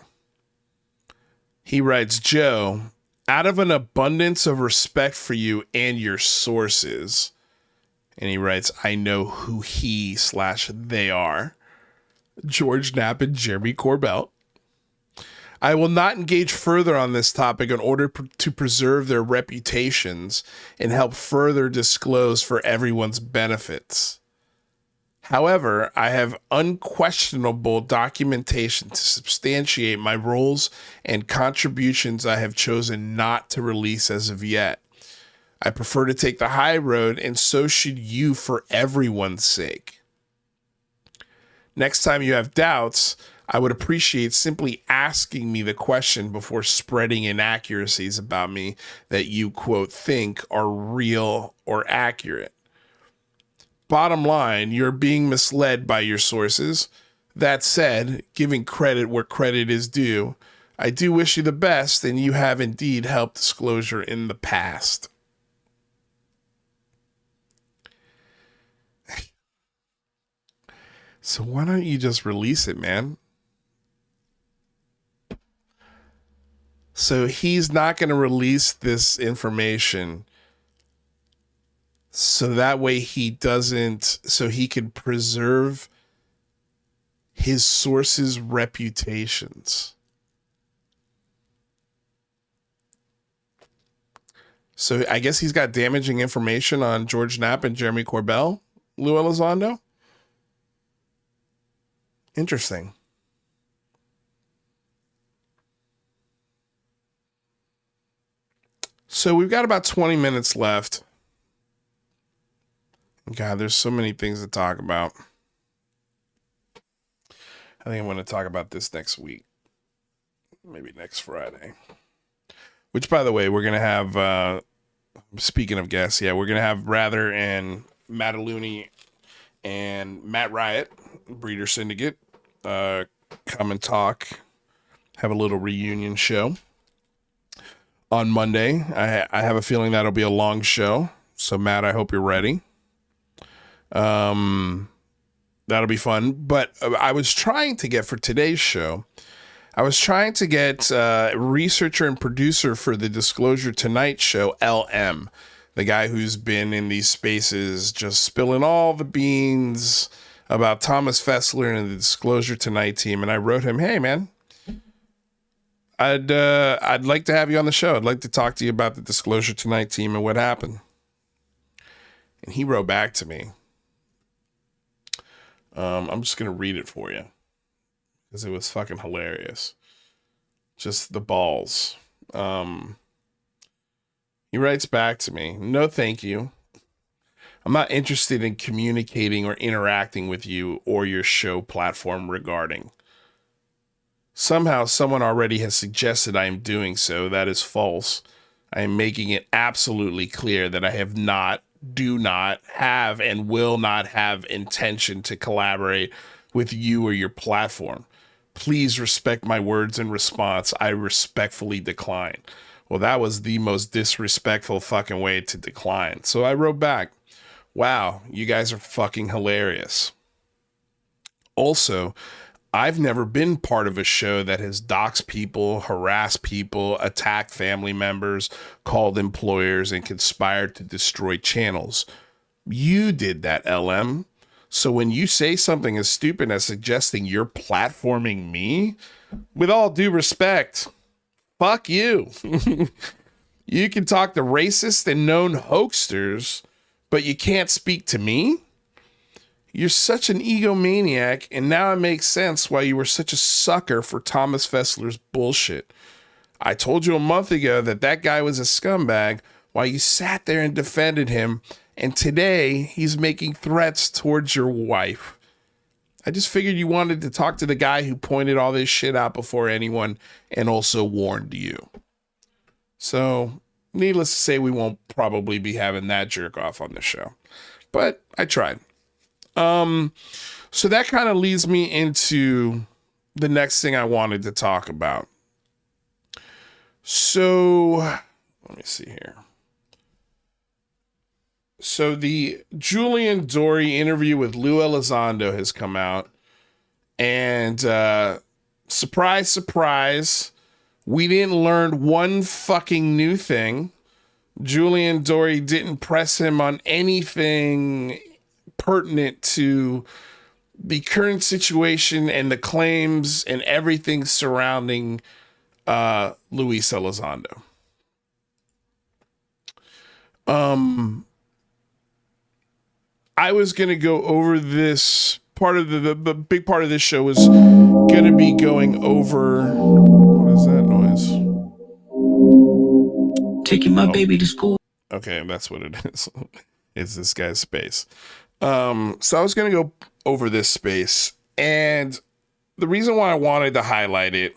He writes, Joe, out of an abundance of respect for you and your sources, and he writes, I know who he/they are, George Knapp and Jeremy Corbell. I will not engage further on this topic in order to preserve their reputations and help further disclose for everyone's benefits. However, I have unquestionable documentation to substantiate my roles and contributions I have chosen not to release as of yet. I prefer to take the high road, and so should you for everyone's sake. Next time you have doubts, I would appreciate simply asking me the question before spreading inaccuracies about me that you, quote, think are real or accurate. Bottom line, you're being misled by your sources. That said, giving credit where credit is due, I do wish you the best, and you have indeed helped disclosure in the past. So why don't you just release it, man? So he's not going to release this information so that way so he can preserve his sources' reputations. So I guess he's got damaging information on George Knapp and Jeremy Corbell, Lou Elizondo. Interesting. So we've got about 20 minutes left. God, there's so many things to talk about. I think I'm going to talk about this next week. Maybe next Friday. Which, by the way, we're going to have, speaking of guests, we're going to have Rather and Mataluni and Matt Riot, Breeder Syndicate, come and talk, have a little reunion show on Monday. I have a feeling that'll be a long show. So, Matt, I hope you're ready. That'll be fun. But I was trying to get, for today's show, I was trying to get researcher and producer for the Disclosure Tonight show, LM, the guy who's been in these spaces just spilling all the beans about Thomas Fessler and the Disclosure Tonight team. And I wrote him, hey, man, I'd like to have you on the show. I'd like to talk to you about the Disclosure Tonight team and what happened. And he wrote back to me. I'm just going to read it for you because it was fucking hilarious. Just the balls. He writes back to me, no, thank you. I'm not interested in communicating or interacting with you or your show platform regarding. Somehow someone already has suggested I am doing so. That is false. I am making it absolutely clear that I have not, do not have, and will not have intention to collaborate with you or your platform. Please respect my words in response. I respectfully decline. Well, that was the most disrespectful fucking way to decline. So I wrote back, wow, you guys are fucking hilarious. Also, I've never been part of a show that has doxed people, harassed people, attacked family members, called employers, and conspired to destroy channels. You did that, LM. So when you say something as stupid as suggesting you're platforming me, with all due respect, fuck you. You can talk to racist and known hoaxsters, but you can't speak to me? You're such an egomaniac, and now it makes sense why you were such a sucker for Thomas Fessler's bullshit. I told you a month ago that that guy was a scumbag while you sat there and defended him, and today he's making threats towards your wife. I just figured you wanted to talk to the guy who pointed all this shit out before anyone and also warned you. So, needless to say, we won't probably be having that jerk off on the show. But I tried. So that kind of leads me into the next thing I wanted to talk about. So, let me see here. So the Julian Dorey interview with Lou Elizondo has come out, and surprise, surprise, we didn't learn one fucking new thing. Julian Dorey didn't press him on anything pertinent to the current situation and the claims and everything surrounding Luis Elizondo. I was going to go over this part of the big part of this show was going to be going over, what is that noise? Taking my baby to school. Okay, that's what it is. It's this guy's space. So I was going to go over this space, and the reason why I wanted to highlight it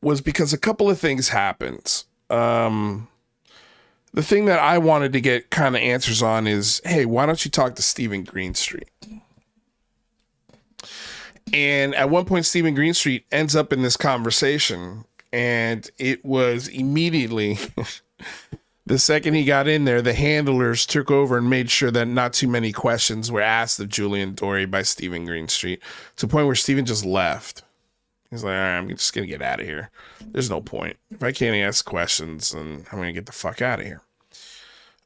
was because a couple of things happened. The thing that I wanted to get kind of answers on is, hey, why don't you talk to Stephen Greenstreet? And at one point, Stephen Greenstreet ends up in this conversation, and it was immediately, the second he got in there, the handlers took over and made sure that not too many questions were asked of Julian Dorey by Stephen Greenstreet, to the point where Stephen just left. He's like, all right, I'm just going to get out of here. There's no point. If I can't ask questions, then I'm going to get the fuck out of here.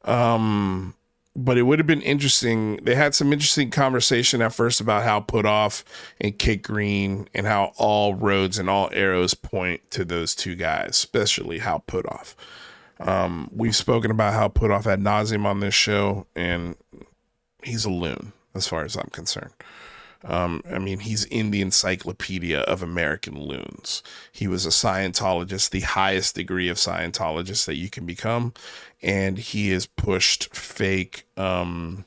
But it would have been interesting. They had some interesting conversation at first about how Put Off and Kit Green and how all roads and all arrows point to those two guys, especially how Put Off. We've spoken about how Put Off ad nauseum on this show, and he's a loon as far as I'm concerned. I mean, he's in the encyclopedia of American loons. He was a Scientologist, the highest degree of Scientologist that you can become. And he has pushed fake patents,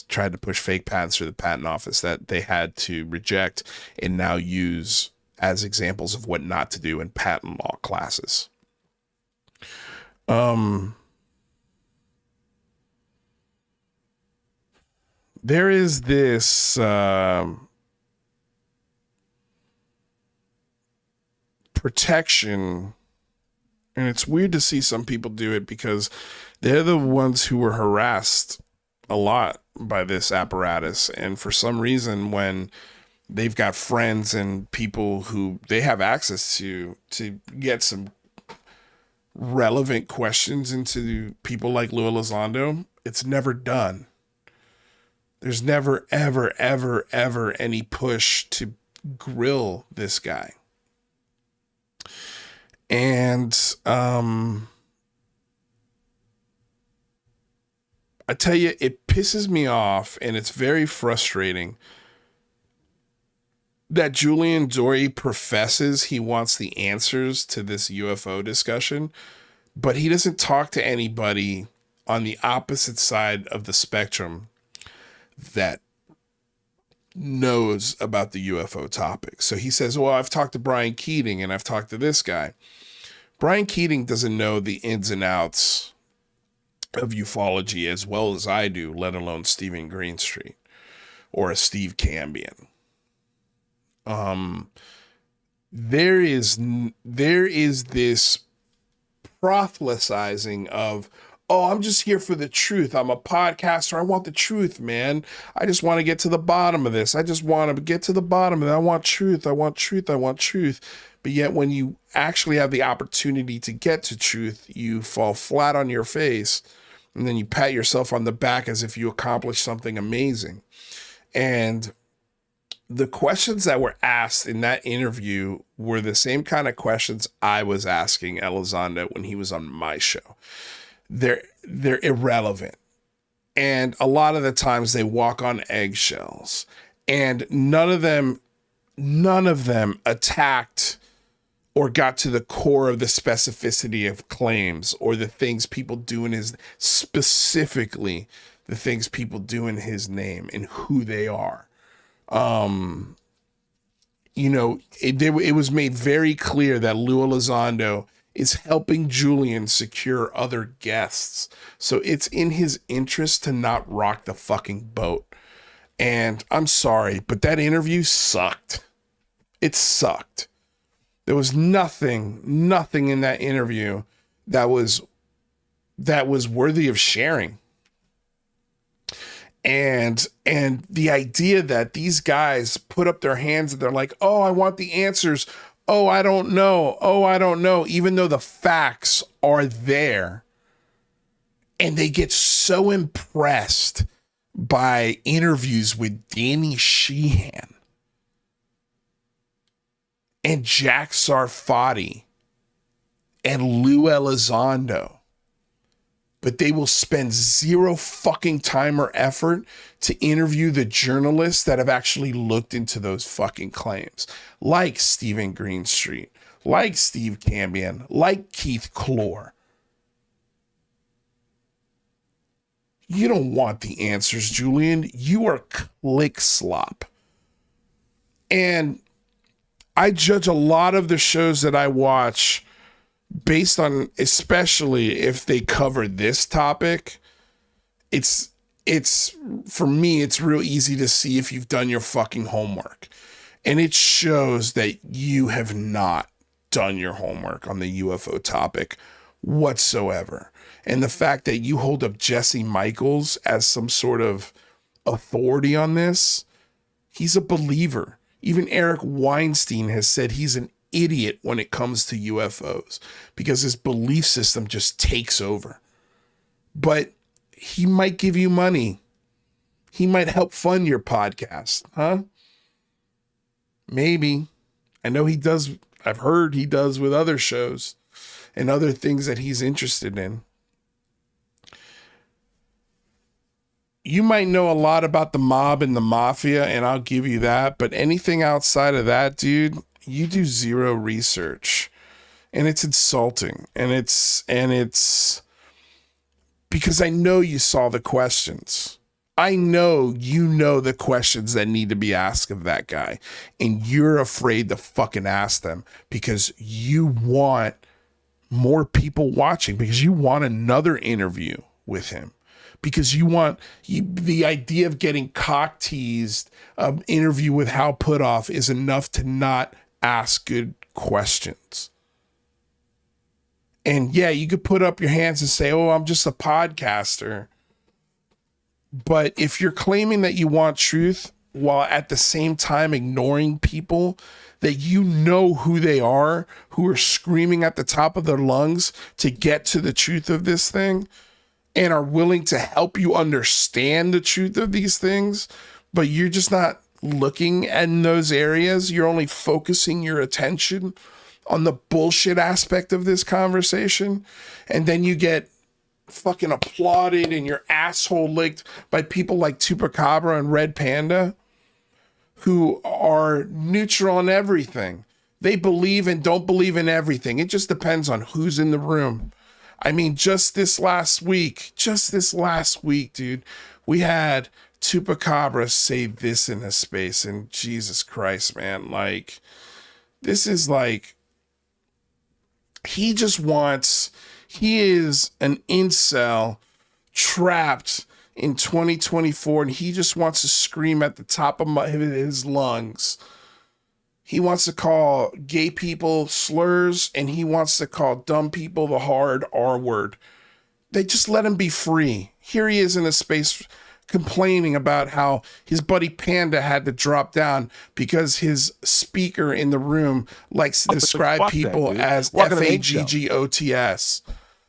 tried to push fake patents through the patent office that they had to reject and now use as examples of what not to do in patent law classes. There is this protection, and it's weird to see some people do it because they're the ones who were harassed a lot by this apparatus. And for some reason, when they've got friends and people who they have access to get some relevant questions into people like Lou Elizondo, it's never done. There's never, ever, ever, ever any push to grill this guy. And I tell you, it pisses me off, and it's very frustrating that Julian Dorey professes he wants the answers to this UFO discussion, but he doesn't talk to anybody on the opposite side of the spectrum that knows about the UFO topic. So he says, well, I've talked to Brian Keating and I've talked to this guy. Brian Keating doesn't know the ins and outs of ufology as well as I do, let alone Stephen Greenstreet or a Steve Cambion. There is this proselytizing of, oh, I'm just here for the truth. I'm a podcaster. I want the truth, man. I just want to get to the bottom of this. I just want to get to the bottom of it. I want truth. I want truth. I want truth. But yet when you actually have the opportunity to get to truth, you fall flat on your face and then you pat yourself on the back as if you accomplished something amazing. And the questions that were asked in that interview were the same kind of questions I was asking Elizondo when he was on my show. They're irrelevant. And a lot of the times they walk on eggshells, and none of them attacked or got to the core of the specificity of claims or the things people do in his, specifically the things people do in his name and who they are. You know, it was made very clear that Lou Elizondo is helping Julian secure other guests. So it's in his interest to not rock the fucking boat. And I'm sorry, but that interview sucked. It sucked. There was nothing in that interview that was worthy of sharing. And the idea that these guys put up their hands and they're like, oh, I want the answers. Oh, I don't know. Oh, I don't know. Even though the facts are there. And they get so impressed by interviews with Danny Sheehan and Jack Sarfati and Lou Elizondo. But they will spend zero fucking time or effort to interview the journalists that have actually looked into those fucking claims. Like Stephen Greenstreet, like Steve Cambion, like Keith Clore. You don't want the answers, Julian. You are click slop. And I judge a lot of the shows that I watch based on, especially if they cover this topic. It's for me, it's real easy to see if you've done your fucking homework. And it shows that you have not done your homework on the UFO topic whatsoever. And the fact that you hold up Jesse Michaels as some sort of authority on this, he's a believer. Even Eric Weinstein has said he's an idiot when it comes to UFOs because his belief system just takes over. But he might give you money. He might help fund your podcast, huh? Maybe. I know he does. I've heard he does with other shows and other things that he's interested in. You might know a lot about the mob and the mafia, and I'll give you that. But anything outside of that, dude, you do zero research, and it's insulting. And it's because I know you saw the questions. I know you know the questions that need to be asked of that guy, and you're afraid to fucking ask them because you want more people watching, because you want another interview with him. Because you want the idea of getting cock teased, interview with Hal Puthoff is enough to not ask good questions. And yeah, you could put up your hands and say, oh, I'm just a podcaster. But if you're claiming that you want truth while at the same time ignoring people that you know who they are, who are screaming at the top of their lungs to get to the truth of this thing, and are willing to help you understand the truth of these things, but you're just not looking in those areas. You're only focusing your attention on the bullshit aspect of this conversation. And then you get fucking applauded and your asshole licked by people like Chupacabra and Red Panda, who are neutral on everything. They believe and don't believe in everything. It just depends on who's in the room. I mean, just this last week, dude, we had Chupacabra say this in a space, and Jesus Christ, man, like, this is like, he is an incel trapped in 2024, and he just wants to scream at the top of his lungs. He wants to call gay people slurs, and he wants to call dumb people the hard R word. They just let him be free. Here he is in a space complaining about how his buddy Panda had to drop down because his speaker in the room likes to describe people as FAGGOTS.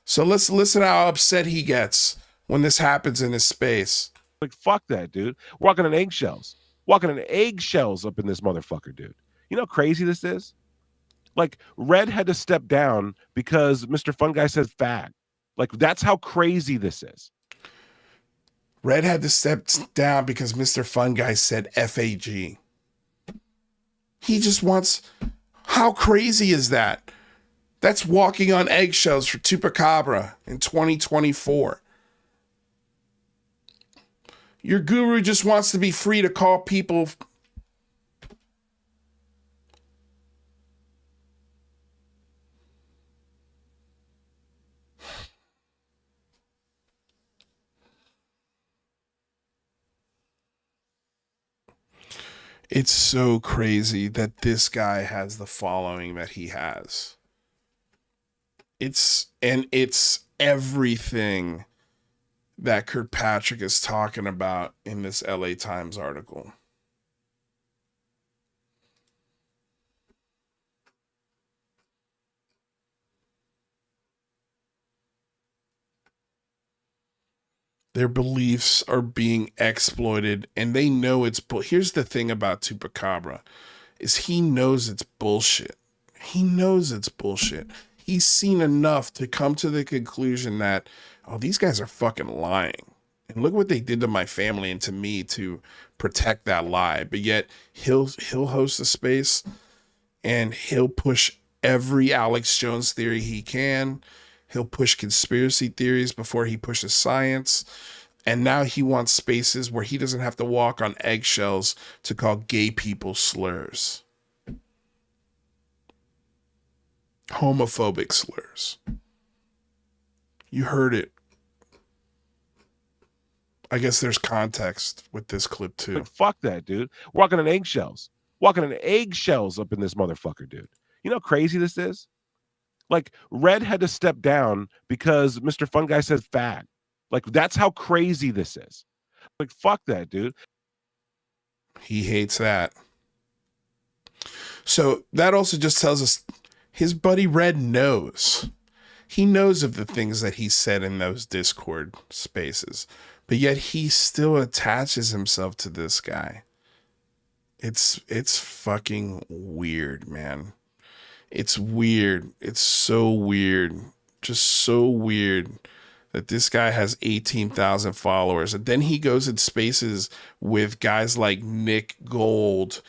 So let's listen how upset he gets when this happens in his space. Like, fuck that, dude. Walking on eggshells. walking on eggshells up in this motherfucker, dude. You know how crazy this is? Like, Red had to step down because Mr. Fun Guy said fag. Like, that's how crazy this is. Red had to step down because Mr. Fun Guy said FAG. He just wants... How crazy is that? That's walking on eggshells for Chupacabra in 2024. Your guru just wants to be free to call people... It's so crazy that this guy has the following that he has. It's everything that Kirkpatrick is talking about in this LA Times article. Their beliefs are being exploited, and they know it's here's the thing about Chupacabra, is he knows it's bullshit. He knows it's bullshit. He's seen enough to come to the conclusion that, oh, these guys are fucking lying. And look what they did to my family and to me to protect that lie. But yet he'll host a space and he'll push every Alex Jones theory he can. He'll push conspiracy theories before he pushes science. And now he wants spaces where he doesn't have to walk on eggshells to call gay people slurs. Homophobic slurs. You heard it. I guess there's context with this clip too. Like, fuck that, dude. Walking on eggshells. Walking on eggshells up in this motherfucker, dude. You know how crazy this is? Like, Red had to step down because Mr. Fun Guy said fag. Like, that's how crazy this is. Like, fuck that, dude. He hates that. So that also just tells us his buddy Red knows. He knows of the things that he said in those Discord spaces, but yet he still attaches himself to this guy. It's fucking weird, man. It's weird. It's so weird. Just so weird that this guy has 18,000 followers. And then he goes in spaces with guys like Nick Gold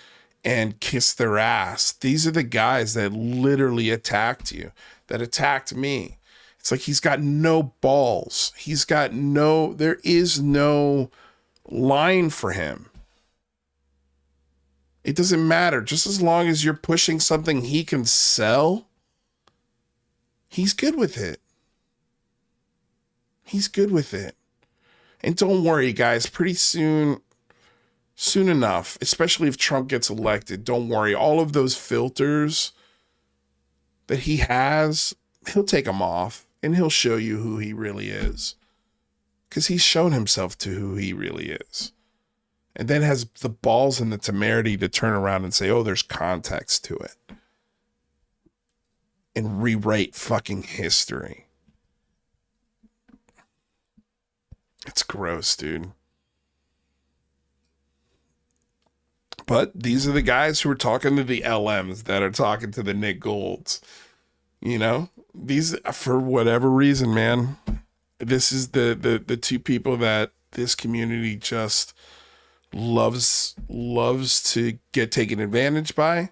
and Kiss Their Ass. These are the guys that literally attacked you, that attacked me. It's like he's got no balls. There is no line for him. It doesn't matter. Just as long as you're pushing something he can sell, he's good with it. He's good with it. And don't worry, guys, pretty soon enough, especially if Trump gets elected, don't worry. All of those filters that he has, he'll take them off and he'll show you who he really is. Because he's shown himself to who he really is. And then has the balls and the temerity to turn around and say, oh, there's context to it. And rewrite fucking history. It's gross, dude. But these are the guys who are talking to the LMs that are talking to the Nick Golds. You know? These, for whatever reason, man. This is the two people that this community just loves to get taken advantage by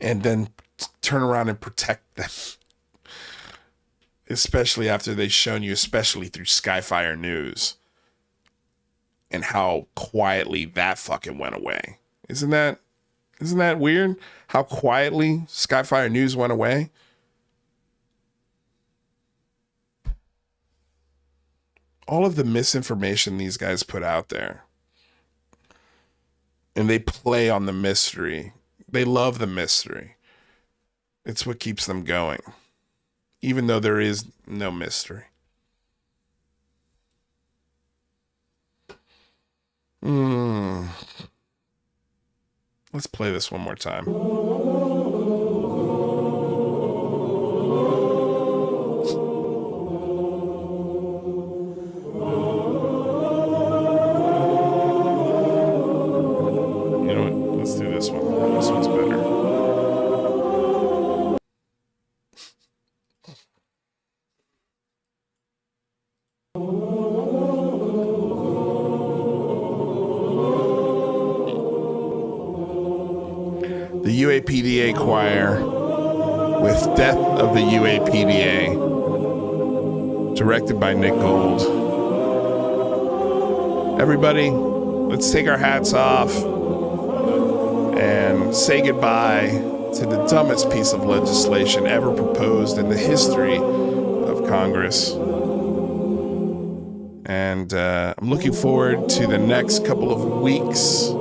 and then turn around and protect them. Especially after they've shown you, especially through Skyfire News, and how quietly that fucking went away. Isn't that weird? How quietly Skyfire News went away? All of the misinformation these guys put out there. And they play on the mystery. They love the mystery. It's what keeps them going. Even though there is no mystery. Let's play this one more time. the UAPDA choir with Death of the UAPDA, directed by Nick Gold. Everybody, let's take our hats off and say goodbye to the dumbest piece of legislation ever proposed in the history of Congress. And I'm looking forward to the next couple of weeks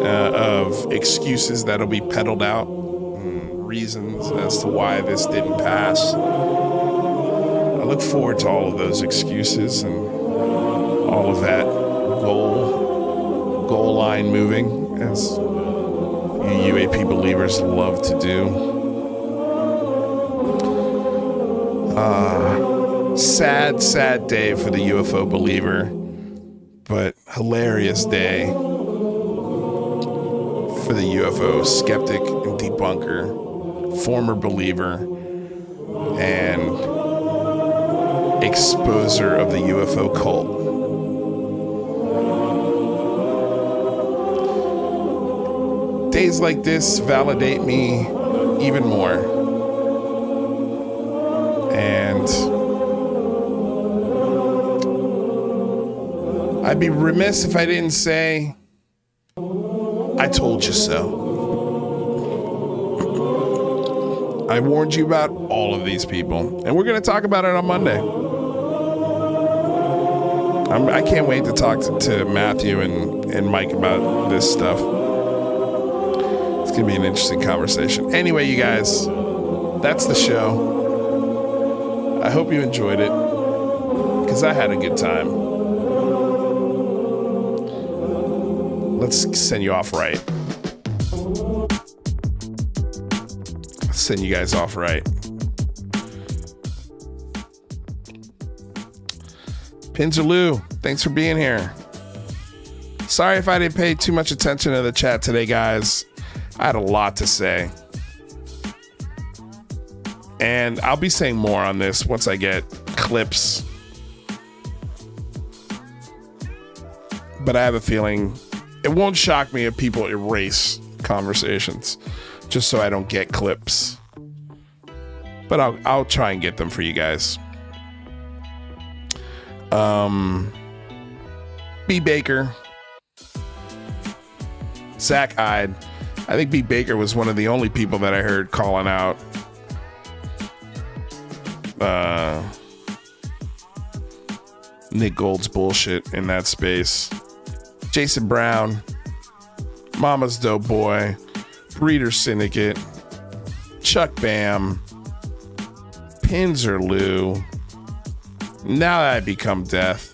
of excuses that'll be peddled out, and reasons as to why this didn't pass. I look forward to all of those excuses and all of that goal line moving, as you UAP believers love to do. Sad day for the UFO believer, but hilarious day for the UFO skeptic and debunker, former believer, and exposer of the UFO cult. Days like this validate me even more. And I'd be remiss if I didn't say, I told you so. I warned you about all of these people, and we're going to talk about it on Monday. I can't wait to talk to Matthew and Mike about this stuff. It's going to be an interesting conversation. Anyway, you guys, that's the show. I hope you enjoyed it, because I had a good time. Let's send you off right. Let's send you guys off right. Pinjaloo, thanks for being here. Sorry if I didn't pay too much attention to the chat today, guys. I had a lot to say. And I'll be saying more on this once I get clips. But I have a feeling it won't shock me if people erase conversations just so I don't get clips. But I'll try and get them for you guys. B. Baker. Zach Hyde. I think B. Baker was one of the only people that I heard calling out Nick Gold's bullshit in that space. Jason Brown, Mama's Dope Boy, Breeder Syndicate, Chuck Bam, Pinzer Lou, Now That I Become Death.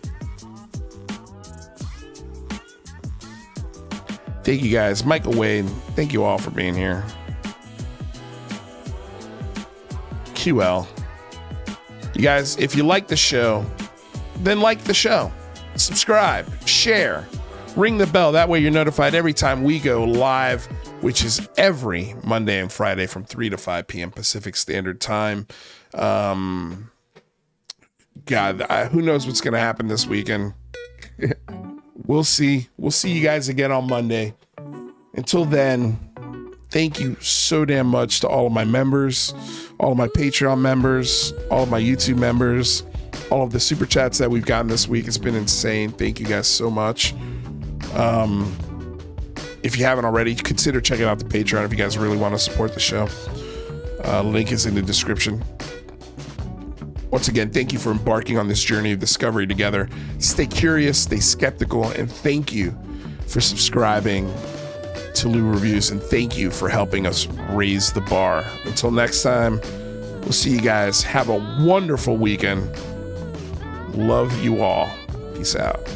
Thank you guys. Michael Wade, thank you all for being here. QL. You guys, if you like the show, then like the show. Subscribe, share, ring the bell. That way you're notified every time we go live, which is every Monday and Friday from 3 to 5 p.m. Pacific Standard Time. God, who knows what's going to happen this weekend? We'll see. We'll see you guys again on Monday. Until then, thank you so damn much to all of my members, all of my Patreon members, all of my YouTube members, all of the super chats that we've gotten this week. It's been insane. Thank you guys so much. If you haven't already, consider checking out the Patreon if you guys really want to support the show. Link is in the description. Once again, thank you for embarking on this journey of discovery together. Stay curious, stay skeptical, and thank you for subscribing to Lou Reviews, and thank you for helping us raise the bar. Until next time, we'll see you guys. Have a wonderful weekend. Love you all. Peace out.